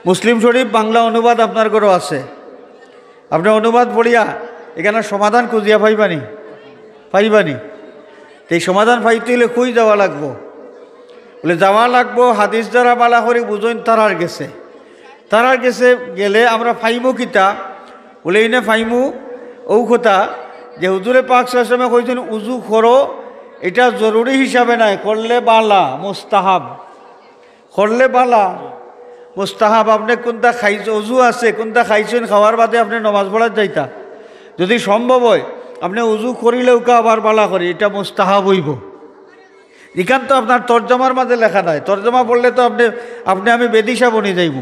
মুসলিম শরীফ বাংলা অনুবাদ আপনার ঘরও আছে। আপনি অনুবাদ পড়িয়া এখানে সমাধান খুঁজিয়া পাইবানি। এই সমাধান পাইতে হলে কই যাওয়া লাগবো? বলে যাওয়া লাগবো হাদিস দ্বারা বালা করে বুঝইন তারার গেছে গেলে আমরা ফাইমু কিতা বলে এনে ফাইমু ঔ কথা যে হুজুরে পাক সাল্লাল্লাহু আলাইহি ওয়াসাল্লাম কইছেন উজু করো, এটা জরুরি হিসাবে নাই, করলে বালা, মুস্তাহাব, করলে বালা মুস্তাহাব। আপনি কোনটা খাইছে উজু আছে, কোনটা খাইছেন, খাওয়ার বাদে আপনি নমাজ পড়ার যাইতা, যদি সম্ভব হয় আপনি উজু করিলেও কা আবার বালা করি, এটা মুস্তাহাব হইব। এখান তো আপনার তর্জমার মাঝে লেখা নাই, তর্জমা পড়লে তো আপনি আমি বেদিশা বনি যাইব।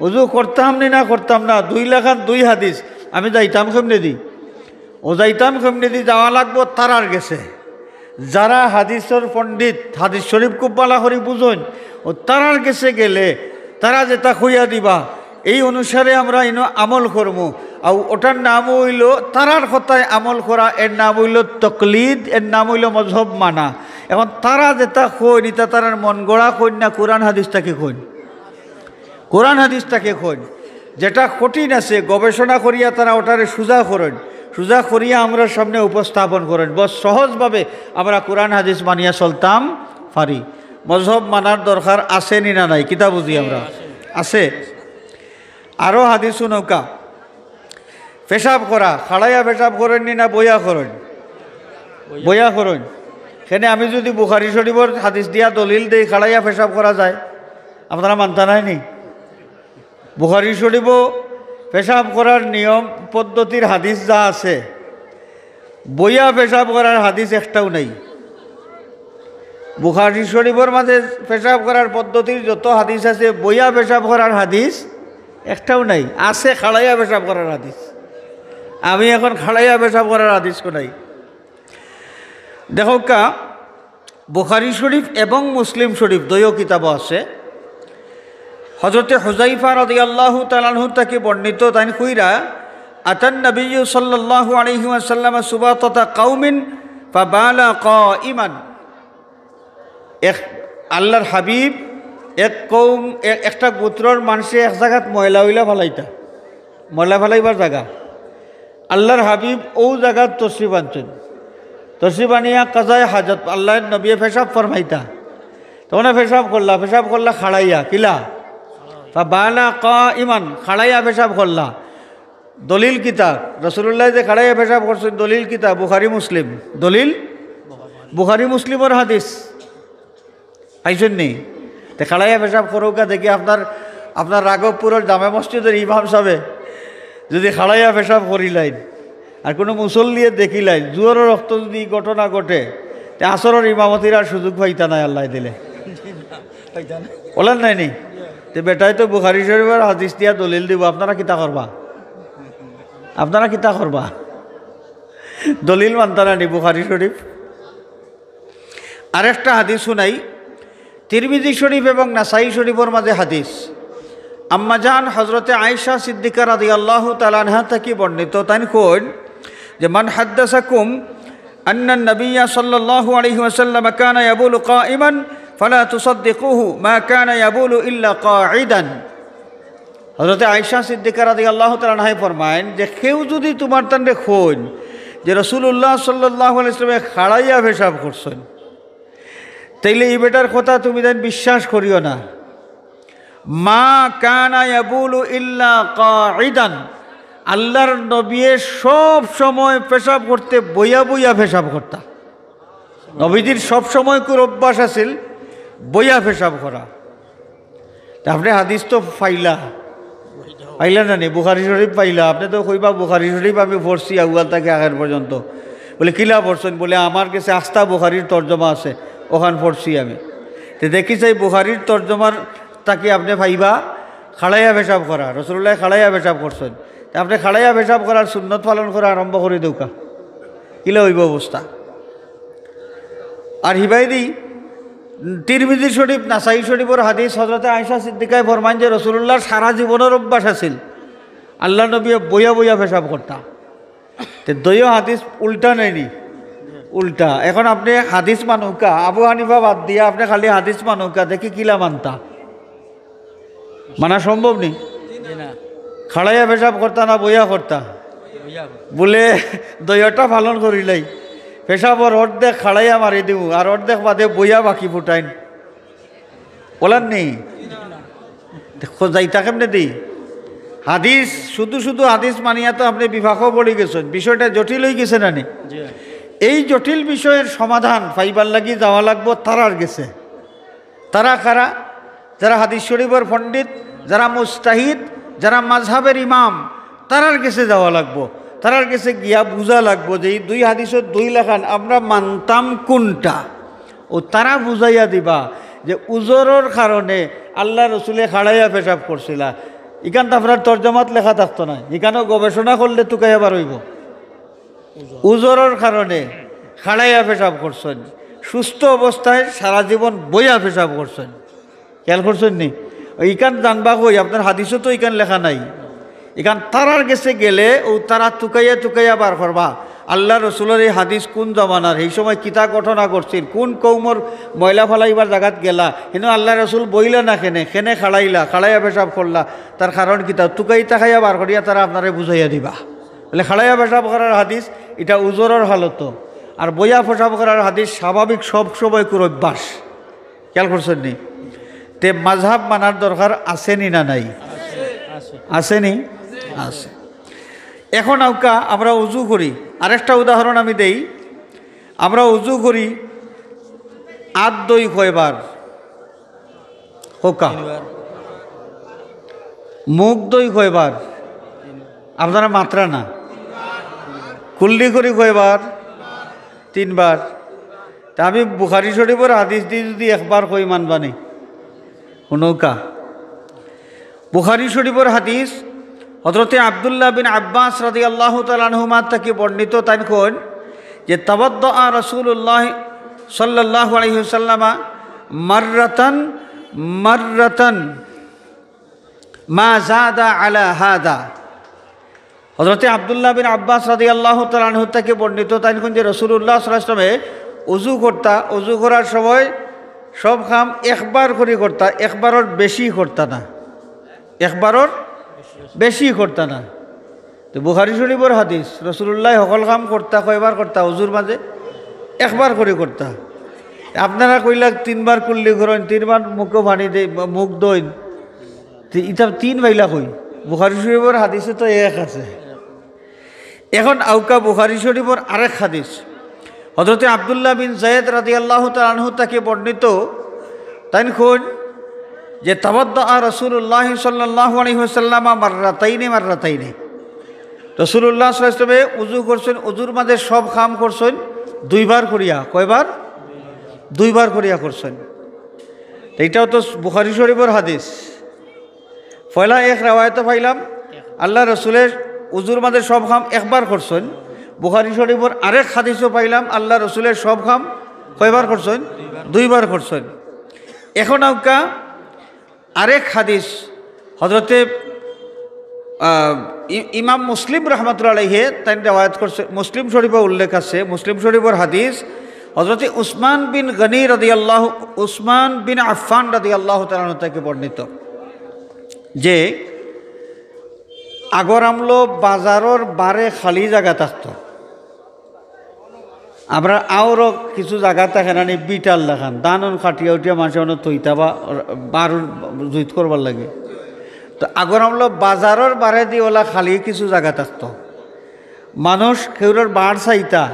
উজু করতাম না করতাম না, 2 লেখান 2 হাদিস, আমি যাইতাম কেমনে দি? ও যাইতাম কেমনে দি? যাওয়া লাগবো তারার গেছে, যারা হাদিসের পণ্ডিত, হাদিস শরীফ খুব বালা করি বুঝুন, ও তারার গেছে গেলে তারা যেটা খুইয়া দিবা এই অনুসারে আমরা আমল করবো। আর ওটার নাম হইল তারার কথায় আমল করা, এর নাম হইল তকলিদ, এর নাম হইল মজহব মানা। এখন তারা যেটা কইন এটা তারার মন গড়া কইন না কোরআন হাদিসটাকে কইন? কোরআন হাদিসটাকে কইন। যেটা কঠিন আছে গবেষণা করিয়া তারা ওটারে সোজা করেন, সোজা করিয়া আমরা সামনে উপস্থাপন করেন, বস সহজভাবে আমরা কোরআন হাদিস মানিয়া চলতাম পারি। মজহব মানার দরকার আছে নি না নাই? কিতা বুঝি আমরা আছে। আরও হাদিস নৌকা পেশাব করা, খাড়াইয়া পেশাব করেন নি না বইয়া করেন? বইয়া করেন। সেখানে আমি যদি বুখারী শরীফের হাদিস দিয়া দলিল দেই খাড়াইয়া পেশাব করা যায়, আপনারা মানতা নাই নি? বুখারী শরীফও পেশাব করার নিয়ম পদ্ধতির হাদিস যা আছে, বইয়া পেশাব করার হাদিস একটাও নাই। বুখারী শরীফের মাঝে পেশাব করার পদ্ধতির যত হাদিস আছে, বইয়া পেশাব করার হাদিস একটাও নাই। আছে খাড়াইয়া পেশাব করার হাদিস। আমি এখন খাড়াইয়া পেশাব করার হাদিস নাই। দেখো কা বুখারী শরীফ এবং মুসলিম শরীফ দুইও কিতাব আছে। হযরতে হুযায়ফা রাদিয়াল্লাহু তাআলা আনহু থেকে বর্ণিত, তাই কইরা আতান নবী সাল্লাল্লাহু আলাইহি ওয়াসাল্লাম সুবাতাতা কওমিন ফাবালা কাইমান। এক আল্লাহর হাবিব এক কৌম একটা গোত্রর মানুষে এক জায়গাত ময়লা হইলা ফেলাইতা, ময়লা ফেলাইবার জায়গা, আল্লাহর হাবিব ও জায়গাত তসরিফ আনছেন। তসরিফ আনিয়া কাজায় হাজত আল্লাহ নবী পেশাব ফরমাইতা, তখন পেশাব করলা খাড়াইয়া কিলা বালা কাইমান, খাড়াইয়া পেশাব করলা। দলিল কিতাব রাসূলুল্লাহ যে খাড়াইয়া পেশাব করছেন, দলিল কিতাব বুখারী মুসলিম, দলিল বুখারী মুসলিমের হাদিস। আইসেন নি তে খাড়াইয়া পেশাব করৌকা দেখি আপনার রাঘবপুরের জামে মসজিদের ইমাম সাহেব যদি খাড়াইয়া পেশাব করিলাইন আর কোনো মুসল্লিয়ে দেখিলাইন, জুয়ারের রক্ত যদি ঘটনা ঘটে, তে আসরের ইমামতির আর সুযোগ পাইতা নাই আল্লাহ দিলে, বলেন নাই নি? তে বেটাই তো বুখারী শরীফের হাদিস দিয়া দলিল দিব, আপনারা কিতা করবা? আপনারা কিতা করবা? দলিল মানতারা নি বুখারী শরীফ? আরেকটা হাদিস শুনাই, তিরমিজি শরীফ এবং নাসাই শরীফের মাঝে হাদিস। আম্মাজান হযরতে আয়েশা সিদ্দিকা রাদিয়াল্লাহু তাআলা আনহা থেকে বর্ণিত, তাই কইন যে মান হাদ্দাসাকুম আন্না নবিয়্যা সাল্লাল্লাহু আলাইহি ওয়াসাল্লাম কানা ইয়াবুলু কাইমান ফালা তুসাদ্দিকুহু মা কানা ইয়াবুলু ইল্লা কাঈদান। হযরতে আয়েশা সিদ্দিকা রাদিয়াল্লাহু তাআলা আনহা ফরমায়েন যে কেউ যদি তোমার তান্ডে কইন যে রাসূলুল্লাহ সাল্লাল্লাহু আলাইহি ওয়াসাল্লাম খাড়াইয়া পেশাব করছেন, তাইলে এই বেটার কথা তুমি দেন বিশ্বাস করিও না। মা কানা ইয়াবুলু ইল্লা কাঈদান, আল্লাহর নবী সব সময় পেশাব করতে বইয়া বইয়া পেশাব করতা। নবীজির সব সময় কোন অভ্যাস আছিল বইয়া পেশাব করা। আপনি হাদিস তো পাইলা না নি? বুখারী শরীফ পাইলা, আপনি তো কইবা বুখারী শরীফ আমি পড়ছি আউয়াল থেকে আখের পর্যন্ত। বলে কিলা পড়ছেন? বলে আমার কাছে আস্থা বুখারীর তর্জমা আছে, ওখান পড়ছি আমি। তো দেখি চাই বুখারীর তর্জমার তাকে আপনি পাইবা খাড়াইয়া পেশাব করা, রাসূলুল্লাহ খাড়াইয়া পেশাব করছেন। তা আপনি খাড়াইয়া পেশাব করার সুন্নত পালন করা আরম্ভ করে দেউকা, কিলা হইব অবস্থা? আর হিবাইদি তিরমিজি শরীফ নাসাই শরীফের হাদিস, হযরতে আয়েশা সিদ্দিকায় ফরমান যে রাসূলুল্লাহর সারা জীবনের অভ্যাস আছিল আল্লাহ নবী বইয়া বইয়া পেশাব করতা। তো দইও হাদিস উল্টা নেয়নি, উল্টা। এখন আপনি হাদিস মানুকা আবু হানিফা বাদ দিয়া আপনি খালি হাদিস মানুকা দেখি কিলা মানতা, মানা সম্ভব নেই। খাড়াইয়া পেশাব করতা না বইয়া করতা? বলে দইটা পালন করিলাই, পেশাবর অর্ধেক খাড়াইয়া মারি দিও আর অর্ধেক বাদে বইয়া বাকি ফুটাইন, বলার নেই। যাইতা কেমনে দিই হাদিস শুধু শুধু হাদিস মানিয়া তো আপনি বিভাগও পড়ে গেছেন, বিষয়টা জটিল হয়ে গেছে না নি? এই জটিল বিষয়ের সমাধান পাইবার লাগি যাওয়া লাগবো তারার গেছে। তারা কারা? যারা হাদিস শরীফের পণ্ডিত, যারা মুস্তাহিদ, যারা মাযহাবের ইমাম, তারার কাছে যাওয়া লাগবো। তারার কাছে গিয়া বুঝা লাগবো যে এই দুই হাদিসের দুই লেখান আমরা মানতাম কোনটা, ও তারা বুঝাইয়া দিবা যে উজরের কারণে আল্লাহ রসুলে খাড়াইয়া পেশাব করছিলা। ইখান তো আপনার তর্জমাত লেখা থাকতো না, এখানেও গবেষণা করলে তুকাইয়া বার হইব। উজরের কারণে খাড়াইয়া পেশাব করছেন, সুস্থ অবস্থায় সারা জীবন বইয়া পেশাব করছেন, খেয়াল করছেন নি? ইখান জানবা কই আপনার হাদিসও তো ইখান লেখা নাই। এখান তারার গেছে গেলে ও তারা টুকাইয়া টুকাইয়া বার করবা আল্লাহ রসুলের এই হাদিস কোন জমানার এই সময় কিতা ঘটনা করছিল কোন কৌমর ময়লা ফালাইবার জায়গাত গেলা কিন্তু আল্লাহ রসুল বইলা না খেনে খাড়াইলা খাড়াইয়া পেশাব করলা তার কারণ কিতা টুকাইতা খাইয়া বার করিয়া তারা আপনারে বুঝাইয়া দিবা বলে খাড়াইয়া পেশাব করার হাদিস এটা উজোরের হালত আর বইয়া পেশাব করার হাদিস স্বাভাবিক সব সময় করে অভ্যাস খেয়াল করছেন নি তে মাযহাব মানার দরকার আসেনি না নাই আসেনি আছে এখন আউকা আমরা উজু করি আরেকটা উদাহরণ আমি দেই আমরা উজু করি আট দই কয়বার হোকা মুখ দই কয়বার আপনারা মাত্রা না কুল্লি করি কয়বার তিনবার তা আমি বুখারী শরীফের হাদিস দিয়ে যদি একবার কই মানবানি শুনৌকা বুখারী শরীফের হাদিস হযরতে আব্দুল্লাহ বিন আব্বাস রাদিয়াল্লাহু তাআলা আনহুমা থেকে বর্ণিত তাই কোন যে তাওয়াদ্দা রাসূলুল্লাহ সাল্লাল্লাহু আলাইহি ওয়াসাল্লাম মাররাতান মা যাদা আলা হাদা হযরতে আব্দুল্লাহ বিন আব্বাস রাদিয়াল্লাহু তাআলা আনহু থেকে বর্ণিত তাই কোন যে রাসূলুল্লাহ সাল্লাল্লাহু আলাইহি ওয়াসাল্লামে উযু করার সময় সব কাম একবার করে করতা একবারের বেশি করতা না একবারের বেশি করতা না তো বুখারী শরীফের হাদিস রাসূলুল্লাহ সকল কাম করতা কয়বার করতা উজুর মাঝে একবার করে করতা আপনারা কইলা তিনবার কুল্লি করেন তিনবার মুখও পানি দেই মুখ দইন ইটা তিন বাইলা কই বুখারী শরীফের হাদিসে তো এক আছে এখন আউকা বুখারী শরীফের আরেক হাদিস হযরতে আব্দুল্লাহ বিন যায়েদ রাদিয়াল্লাহু তাআলা আনহু তাকে বর্ণিত তাই কোন যে তাওয়াদ্দা রাসূলুল্লাহ সাল্লাল্লাহু আলাইহি ওয়াসাল্লাম মাররাতাইনি রাসূলুল্লাহ সাল্লাল্লাহু আলাইহি ওয়াসাল্লাম উযু করছেন উজুর মাঝে সব কাম করছেন দুইবার করিয়া কয়বার দুইবার করিয়া করছেন এইটাও তো বুখারী শরীফের হাদিস পয়লা এক রিওয়ায়াতে পাইলাম আল্লাহ রসুলের উজুর মাঝে সব কাম একবার করছেন বুখারী শরীফের আরেক হাদিসও পাইলাম আল্লাহ রসুলের সব কাম কয়বার করছেন দুইবার করছেন এখন আউকা আরেক হাদিস হযরতে ইমাম মুসলিম রাহমাতুল্লাহি আলাইহি তাই রিওয়ায়াত করছে মুসলিম শরীফে উল্লেখ আছে মুসলিম শরীফের হাদিস হযরতে উসমান বিন আফফান রাদিয়াল্লাহু তাআলা আনহু থেকে বর্ণিত যে আগর আমলো বাজারের বারে খালি জায়গা থাকতো আমরা আরও কিছু জায়গা থাকে না বিটাল দেখান দানন খাটিয়া উঠিয়া মানুষ তৈতা বা বারুন জুইত করবার লাগে তো আগর আমলো বাজারের বারে দিয়ে ওলা খালি কিছু জায়গা থাকতো মানুষ কেউর বার চাইতা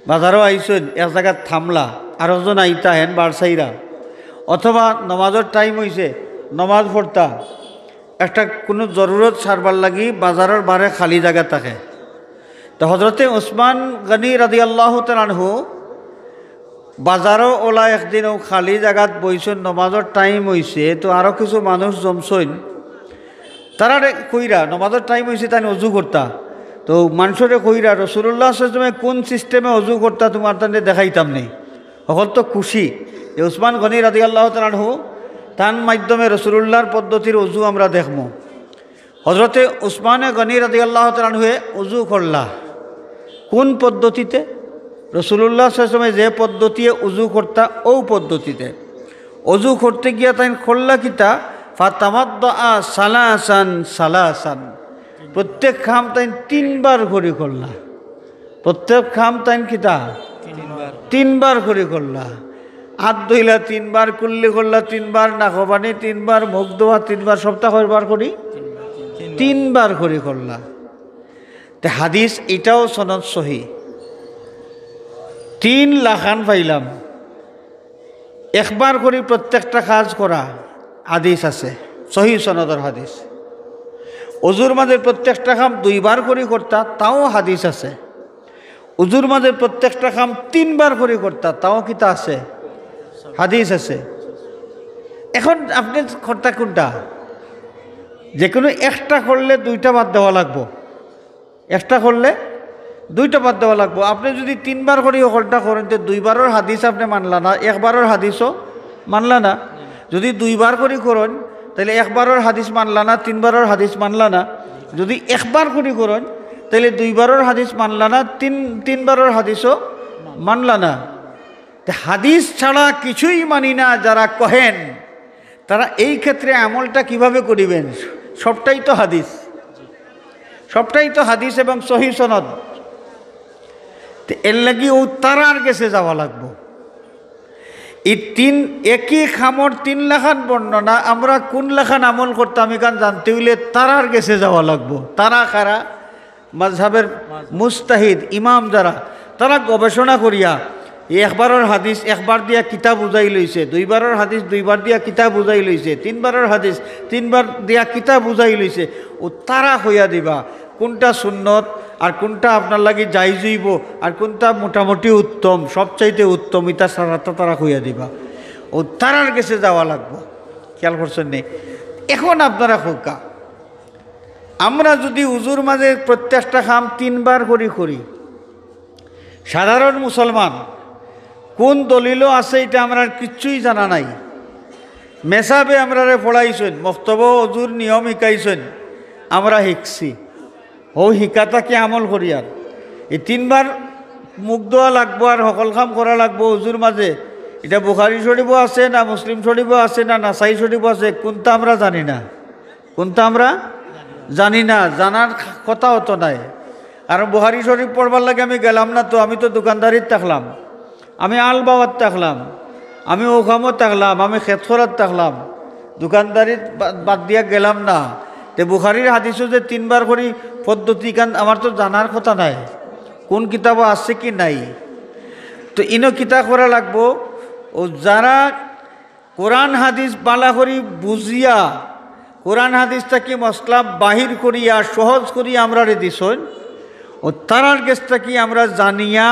বাজারও আইসেন এক জায়গায় থামলা আরেকজন আইতা হেন বার চাইরা অথবা নমাজের টাইম হয়েছে নমাজ পড়তা একটা কোনো জরুরত সারবার লাগি বাজারের বারে খালি জায়গা থাকে তো হযরতে উসমান গনি রাদিয়াল্লাহু তাআলা আনহু বাজারও ওলা একদিন খালি জায়গাত বইছেন নমাজের টাইম হয়েছে তো আরও কিছু মানুষ জমছেন তারা কইরা নমাজের টাইম হয়েছে তাই অজু করতা তো মানুষরে কইরা রাসূলুল্লাহ সাল্লাল্লাহু আলাইহি ওয়াসাল্লাম কোন সিস্টেমে অজু করতা তোমার তানে দেখাইতাম নেই সকল তো খুশি যে উসমান গনি রাদিয়াল্লাহু তাআলা আনহু তার মাধ্যমে রাসূলুল্লাহর পদ্ধতির অজু আমরা দেখব হযরতে উসমানে গনি রাদিয়াল্লাহু তাআলা আনহু অজু করলা কোন পদ্ধতিতে রাসূলুল্লাহ সাল্লাল্লাহু আলাইহি ওয়াসাল্লাম যে পদ্ধতিতে অজু করতা ও পদ্ধতিতে অজু করতে গিয়া তাই করলা কিতা ফাতামাদ্দা সালাসান প্রত্যেক খাম তাই তিনবার করে করলা প্রত্যেক খাম তাই কিতা তিনবার করে করলা হাত ধুইলা তিনবার কুল্লি করলা তিনবার নাকবানি তিনবার মুখ ধোয়া তিনবার সপ্তাহ কয়বার করি তিনবার করে করলা তে হাদিস এটাও সনদ সহি 3 লাখান পাইলাম একবার করে প্রত্যেকটা কাজ করা হাদিস আছে সহি সনদর হাদিস অজুর মাঝে প্রত্যেকটা কাম দুইবার করে করতা তাও হাদিস আছে অজুর মাঝে প্রত্যেকটা কাম তিনবার করে করতা তাও কিতা আছে হাদিস আছে এখন আপনি করতা কোনটা যে কোনো একটা করলে দুইটা বাদ দেওয়া লাগবো একটা করলে দুইটা বাদ দেওয়া লাগবো আপনি যদি তিনবার করে ওকলটা করেন তো দুইবারের হাদিস আপনি মানলা না একবারের হাদিসও মানলা না যদি দুইবার করে করেন তাহলে একবারের হাদিস মানলা না, তিনবারের হাদিস মানলা না। যদি একবার করে করেন তাহলে দুইবারের হাদিস মানলা না, তিনবারের হাদিসও মানলা না। হাদিস ছাড়া কিছুই মানি না যারা কহেন, তারা এই ক্ষেত্রে আমলটা কিভাবে করিবেন? সবটাই তো হাদিস, সবটাই তো হাদিস এবং সহি সনদ। তো এর লাগি ও তারার গেছে যাওয়া লাগবো। এই একই খামর 3 লাখান বর্ণনা আমরা কোন লাখান আমল করতাম এখান জানতে হইলে তারার গেছে যাওয়া লাগবো। তারা কারা? মাযহাবের মুস্তাহিদ ইমাম যারা, তারা গবেষণা করিয়া একবারের হাদিস একবার দিয়া কিতাব বুঝাই লইছে, দুইবারের হাদিস দুইবার দিয়া কিতাব বুঝাই লইছে, তিনবারের হাদিস তিনবার দিয়া কিতাব বুঝাই লইছে। ও তারা হইয়া দিবা কোনটা সুন্নত আর কোনটা আপনার লাগি জায়েজ হইব আর কোনটা মোটামুটি উত্তম, সবচাইতে উত্তম, ইটা সারাটা তারা হইয়া দিবা। ও তারার কাছে যাওয়া লাগবো। খেয়াল করছেন নি? এখন আপনারা হোকা আমরা যদি উজুর মাঝে প্রত্যেকটা খাম 3 বার করি, সাধারণ মুসলমান কোন দলিলও আছে এটা আমরা কিচ্ছুই জানা নাই। মেসাবে আমরা পড়াইছেন, মক্তব অজুর নিয়ম শিকাইছেন, আমরা শিখছি। ও শিকাটাকে আমল করি আর এই 3 বার মুখ ধোয়া লাগবো আর সকল কাম করা লাগবো উজুর মাঝে। এটা বুখারী শরীফও আছে না, মুসলিম শরীফও আছে না, নাসাই শরীফও আছে, কোনটা আমরা জানি না, কোনটা আমরা জানি না, জানার কথাও তো নাই। কারণ বুখারী শরীফ পড়বার লাগে আমি গেলাম না তো, আমি তো দোকানদারিত থাকলাম, আমি আলবাবাদ থাকলাম, আমি ওখামত থাকলাম, আমি খেতখরাত থাকলাম, দোকানদারিত বাদ দিয়া গেলাম না। তে বুখারীর হাদিসও যে 3 বার করি পদ্ধতি কান আমার তো জানার কথা নাই, কোন কিতাবও আছে কি নাই। তো ইনো কিতাব করা লাগবো। ও যারা কোরআন হাদিস বালা করি বুঝিয়া কোরআন হাদিসটা কি মশলা বাহির করিয়া সহজ করিয়া আমরা দিছন, ও তারার গেছটা কি আমরা জানিয়া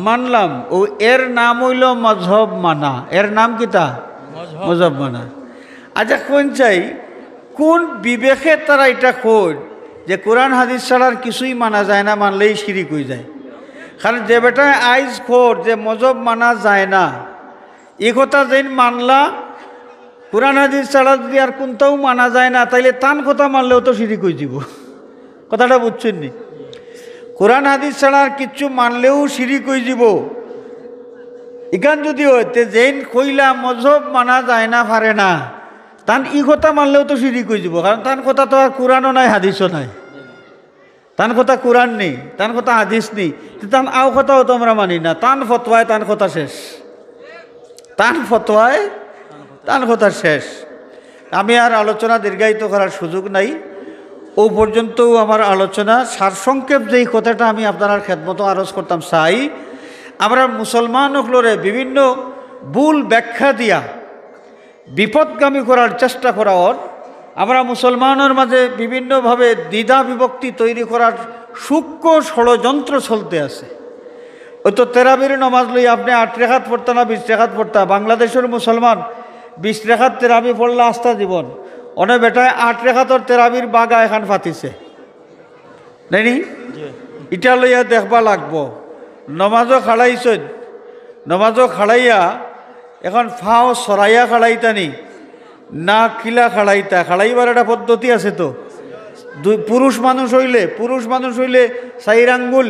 মানলাম। ও এর নাম হইল মজহব মানা। এর নাম কিতা? মজহব মানা। আচ্ছা কোন চাই, কোন বিবেকে তারা এটা কই যে কোরআন হাদিস ছাড়ার কিছুই মানা যায় না, মানলেই শিরিক হয়ে যায়? কারণ যে বেটায় আইজ খোর যে মজহব মানা যায় না, এই কথা যেন মানলা কোরআন হাদিস ছাড়া যদি আর কোনটাও মানা যায় না, তাইলে তান কথা মানলেও তো শিরিক হয়ে যাব। কথাটা বুঝছেন নি? কোরআন হাদিস ছাড়া আর কিচ্ছু মানলেও শিরিক হয়ে যাব। এখান যদি হইতে যেন কইলা মজহব মানা যায় না পারে না, তান ই কথা মানলেও তো শিরিক হয়ে যাব। কারণ তান কথা তো আর কোরআনও নাই হাদিসও নাই, তান কথা কোরআন নেই, তান কথা হাদিস নেই, তান আও কথাও তো আমরা মানি না। তান ফতোয়ায় তান কথা শেষ, তান ফতোয়ায় তান কথা শেষ। আমি আর আলোচনা দীর্ঘায়িত করার সুযোগ নাই। ও পর্যন্তও আমার আলোচনা সারসংক্ষেপ যেই কথাটা আমি আপনার খেদমতো আরজ করতাম চাই, আমরা মুসলমান হলরে বিভিন্ন ভুল ব্যাখ্যা দিয়া বিপদগামী করার চেষ্টা করার, আমরা মুসলমানের মাঝে বিভিন্নভাবে দ্বিধা বিভক্তি তৈরি করার সূক্ষ্ম ষড়যন্ত্র চলতে আছে। ওই তো তেরাবির নমাজ লই আপনি 8 রেখাত পড়তা না 20 রেখাত পড়তা। বাংলাদেশের মুসলমান 20 রেখাত তেরাবি পড়লে আস্থা জীবন, অনেক বেটায় 8 রেখাতর তেরাবির বাগা এখান ফাতিছে নাইনি। ইটা লইয়া দেখবা লাগবো। নমাজও খাড়াইছেন, নমাজও খাড়াইয়া এখন ফাও সরাইয়া খাড়াইতানি না কিলা খাড়াইবার একটা পদ্ধতি আছে তো। পুরুষ মানুষ হইলে 4 আঙ্গুল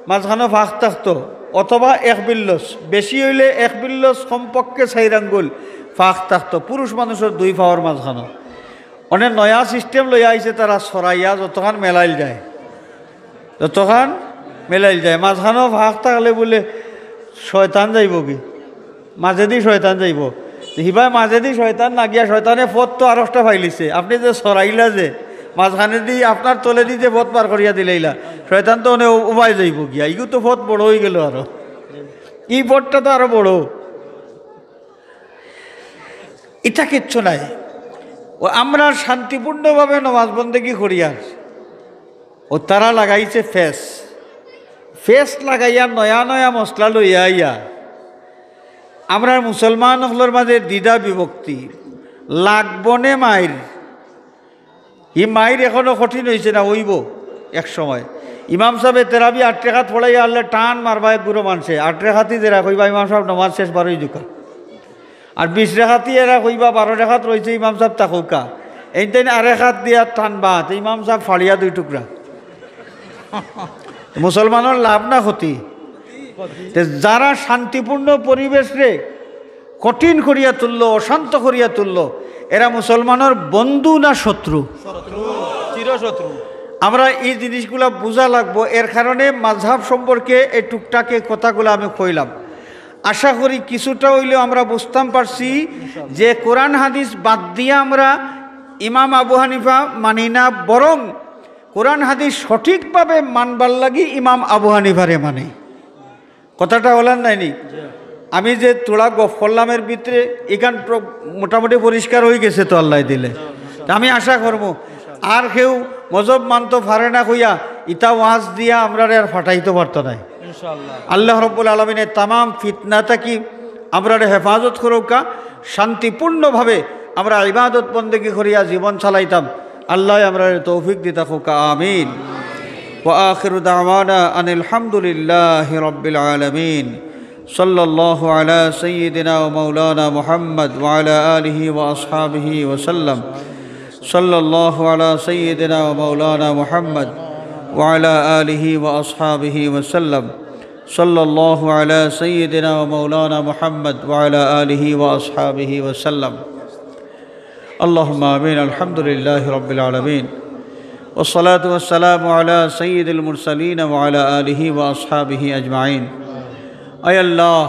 মাঝখানো ফাঁক থাকতো, অথবা 1 বিল্লস, বেশি হইলে 1 বিল্লস, কমপক্ষে 4 আঙ্গুল ফাঁক থাকতো পুরুষ মানুষের 2 পাওয়ার মাঝখানো। অনেক নয়া সিস্টেম লইয়া আইছে, তারা সরাইয়া যতক্ষণ মেলাইল যায়, মাঝখানো ফাঁক থাকলে বলে শয়তান যাইব কি, মাঝেদি শয়তান যাইব। হিবাই মাঝেদি শয়তান না গিয়া শয়তানে পথ তো আরটা ফাইলিছে। আপনি যে সরাইলা যে মাঝখানে দি আপনার তলে দি যে পথ পার করিয়া দিলাইলা, শয়তান তো অনেক উবাই যাইব গিয়া। ইগু তো পথ বড় হয়ে গেল, আরো এই পথটা তো আরো বড়। এটা কিচ্ছু নাই। ও আমরা শান্তিপূর্ণভাবে নমাজ বন্দেগি করিয়ার, ও তারা লাগাইছে ফেস লাগাইয়া নয়া মশলা লইয়া আইয়া আমরা মুসলমান হলর মাঝে দ্বিধা বিভক্তি লাগবনে মাইর। ই মাইর এখনো কঠিন হয়েছে না, হইব এক সময়। ইমাম সাহেব তেরাবি 8 রেখাত পড়াইয়া আনলে টান মারবা এক গুরু মানুষে 8 রেখাতই যেরা কইবা ইমাম সাহেব নমাজ শেষ 12ই জুকা। আর 20 রেখাতি এরা কইবা 12 রেখাত রয়েছে ইমাম সাহেব তাকুকা এইটাই আরেক হাত দিয়া টানবা ইমাম সাহেব ফাড়িয়া 2 টুকরা মুসলমানের লাভ না ক্ষতি যারা শান্তিপূর্ণ পরিবেশে কঠিন করিয়া তুললো অশান্ত করিয়া তুললো এরা মুসলমানের বন্ধু না শত্রু চিরশত্রু আমরা এই জিনিসগুলা বোঝা লাগবো এর কারণে মাযহাব সম্পর্কে এই টুকটাকে কথাগুলো আমি কইলাম আশা করি কিছুটা হইলেও আমরা বুঝতাম পারছি যে কোরআন হাদিস বাদ দিয়ে আমরা ইমাম আবু হানিফা মানি না বরং কোরআন হাদিস সঠিকভাবে মানবার লাগি ইমাম আবু হানিফারে মানে কথাটা হলেন নাইনি আমি যে তোলা গফ করলামের ভিতরে এখান মোটামুটি পরিষ্কার হয়ে গেছে তো আল্লাহ দিলে আমি আশা করব আর কেউ মজব মানতো পারে না কইয়া ইতা ওয়াজ দিয়া আমরা আর ফাটাইতে পারতো না আল্লাহ রব্বুল আলমিনের তামাম ফিতনাটা কি আমরা হেফাজত করুকা শান্তিপূর্ণভাবে আমরা ইবাদত বন্দেগী করিয়া জীবন চালাইতাম আল্লাহ আমরা তৌফিক দিতা হোকা আমিন ওয়া আখিরু দাওয়ানা আনিল হামদুলিল্লাহি রাব্বিল আলামিন সাল্লাল্লাহু আলা সাইয়্যিদিনা ওয়া মাওলানা মুহাম্মদ ওয়া আলা আলিহি ওয়া আসহাবিহি ওয়া সাল্লাম সাল্লাল্লাহু আলা সাইয়্যিদিনা ওয়া মাওলানা মুহাম্মদ ওয়া আলা আলিহি ওয়া আসহাবিহি ওয়া সাল্লাম সাল্লাল্লাহু আলা সাইয়্যিদিনা ওয়া মাওলানা মুহাম্মদ ওয়া আলা আলিহি ওয়া আসহাবিহি ওয়া সাল্লাম اللهم آمين الحمد لله رب العالمين والصلاة والسلام على سيد المرسلين وعلى آله وأصحابه أجمعين أي الله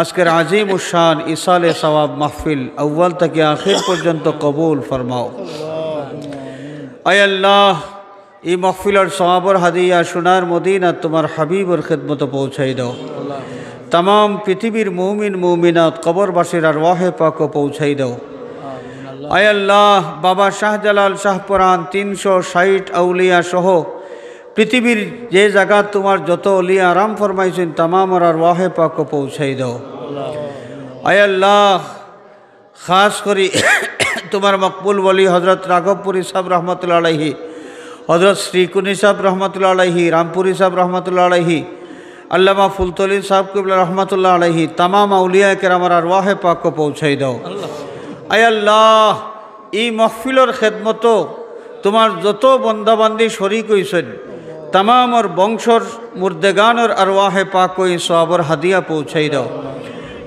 আজকের আজিম উশান ইসালে সওয়াব মাহফিল আউয়াল থেকে আখির পর্যন্ত কবুল ফরমাও আয় আল্লাহ এই মাহফিলের সওয়াবের হাদিয়া সোনার মদিনা তোমার হাবিবের খিদমতে পৌঁছাই দাও तमाम পৃথিবীর মুমিন মুমিনাত কবরবাসীর আরওয়াহে পাক পৌঁছাই দাও আয় আল্লাহ বাবা শাহজালাল শাহপুরান 360 আউলিয়া সহ পৃথিবীর যে জায়গা তোমার যত অলিয়া আরাম ফরমাইছেন तमाम আর ওয়াহে পাক পৌঁছাই দাও আয় আল্লাহ খাস করি তোমার মকবুল ওলি হযরত রাঘবপুরি সাহেব রহমাতুল্লাহ আলাইহি হযরত শ্রীকুনি সাহেব রহমাতুল্লাহ আলাইহি রামপুরি সাহেব রহমাতুল্লাহ আলাইহি আল্লামা ফুলতলি সাহেব কিবলা রহমাতুল্লাহ আলাইহি तमाम আউলিয়া কেরাম আর ওয়াহে পাক পৌঁছাই দাও আয় আল্লাহ এই মাহফিলের খেদমত তোমার যত বন্দাবান্দি শরিক হইছেন तमाम और বংশর মুর্দেগানের আরওয়াহে পাক কই সওয়াবের হাদিয়া পৌঁছাই দাও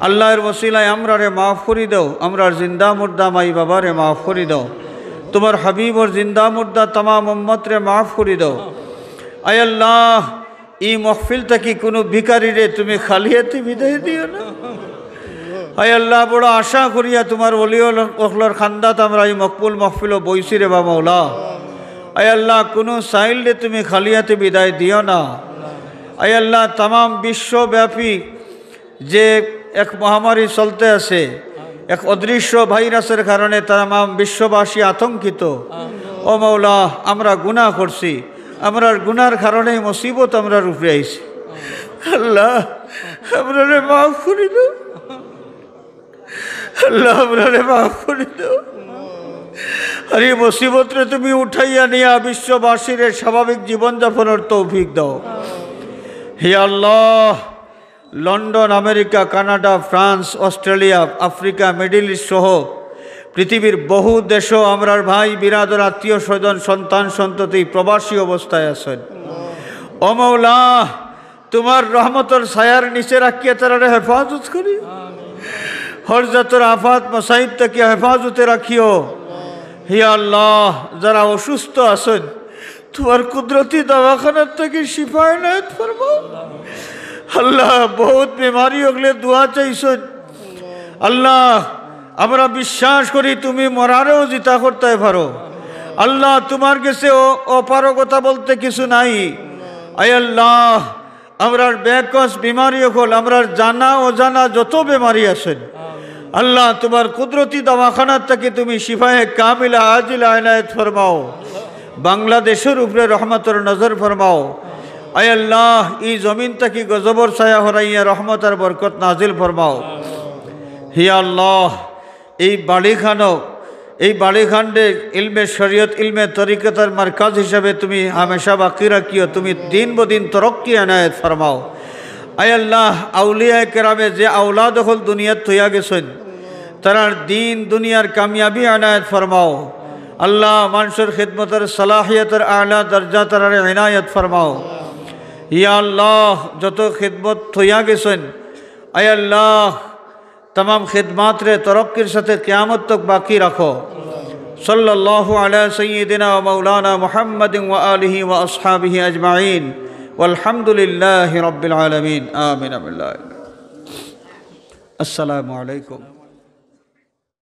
আল্লাহর ওসিলায় আমরারে মাফ করি দাও আমরার জিন্দা মুর্দা মাই বাবারে মাফ করি দাও তোমার হাবিবর জিন্দা মুর্দা तमाम উম্মতরে মাফ করি দাও আয় আল্লাহ এই মাহফিল থেকে কোনো ভিখারিরে তুমি খালিয়াতি বিদায় দিও না আয় আল্লাহ বড় আশা করিয়া তোমার ওলিউল ওখলর খান্দাত আমরা এই মকবুল মাহফিল বইছি রে বা মাওলা আয় আল্লাহ কোনো সাইলরে তুমি খালিয়াতে বিদায় দিও না আয় আল্লাহ तमाम বিশ্বব্যাপী যে এক মহামারী চলতে আছে এক অদৃশ্য ভাইরাসের কারণে तमाम বিশ্ববাসী আতঙ্কিত ও মাওলা আমরা গুনাহ করছি আমরার গুনার কারণে মুসিবত আমরা রূপে আইছি আল্লাহ আমরারে মাফ করে দাও আল্লাহ আমরারে মাফ করে দাও আর এই মুসিবতরে তুমি উঠাইয়া নিয়া বিশ্ববাসীর স্বাভাবিক জীবনযাপনের তৌফিক দাও হে আল্লাহ London America Canada France Australia Africa Middle East সহ পৃথিবীর বহু দেশও আমরার ভাই বিরাদর আত্মীয় স্বজন সন্তান সন্ততি প্রবাসী অবস্থায় আছেন ও মাওলা তোমার রহমতের ছায়ার নিচে রাখিয়া তারা হেফাজত করি হরজাতর আফাত মসাইব থেকে হেফাজতে রাখিও হে আল্লাহ যারা অসুস্থ আছেন তোমার কুদরতি দওয়াখানার থেকে শিফা এনায়েত ফরমাও আল্লাহ বহুত বিমারি হলে দোয়া চাইছেন আল্লাহ আমরা বিশ্বাস করি তুমি মরারেও জিতা করতে পারো আল্লাহ তোমার কাছে অপারগতা বলতে কিছু নাই আয় আল্লাহ আমরার বেকস বিমারি হল আমরার জানা অজানা যত বেমারি আছেন আল্লাহ তোমার কুদরতি দওয়াখানার থেকে তুমি শিফায়ে কামিলা আজিলা এনায়েত ফরমাও বাংলাদেশের উপরে রহমতের নজর ফরমাও আয় আল্লাহ এই জমিন থেকে গজবর ছায়া হরাইয়া রহমত আর বরকত নাজিল ফরমাও হে আল্লাহ এই বাড়িখান্ডে ইলমে শরীয়ত ইলমে তরিকতের মারকাজ হিসাবে তুমি হামেশা বাকি রাখিও তুমি দিন বদিন তরক্কি এনায়েত ফরমাও আয় আল্লাহ আউলিয়া কেরামে যে আওলাদ হল দুনিয়াত থইয়া গেছেন তারার দিন দুনিয়ার কামিয়াবি আনায়াত ফরমাও আল্লাহ মানুষের খিদমতের সালাহিয়তের আলা দরজা তারার ইনায়াত ফরমাও ইয়া আল্লাহ যত খিদমত থইয়া গেছেন আয় আল্লাহ तमाम खिदमात रे तरक्कीर साथे क़यामत तक बाकी रखो सल्लल्लाहु अला सय्यिदिना व मौलाना मुहम्मदिन व आलिहि व अस्हाबिहि अजमाइन वल्हम्दुलिल्लाहि रब्बिल आलमीन आमीन बिल्लाह अस्सलामु अलैकुम।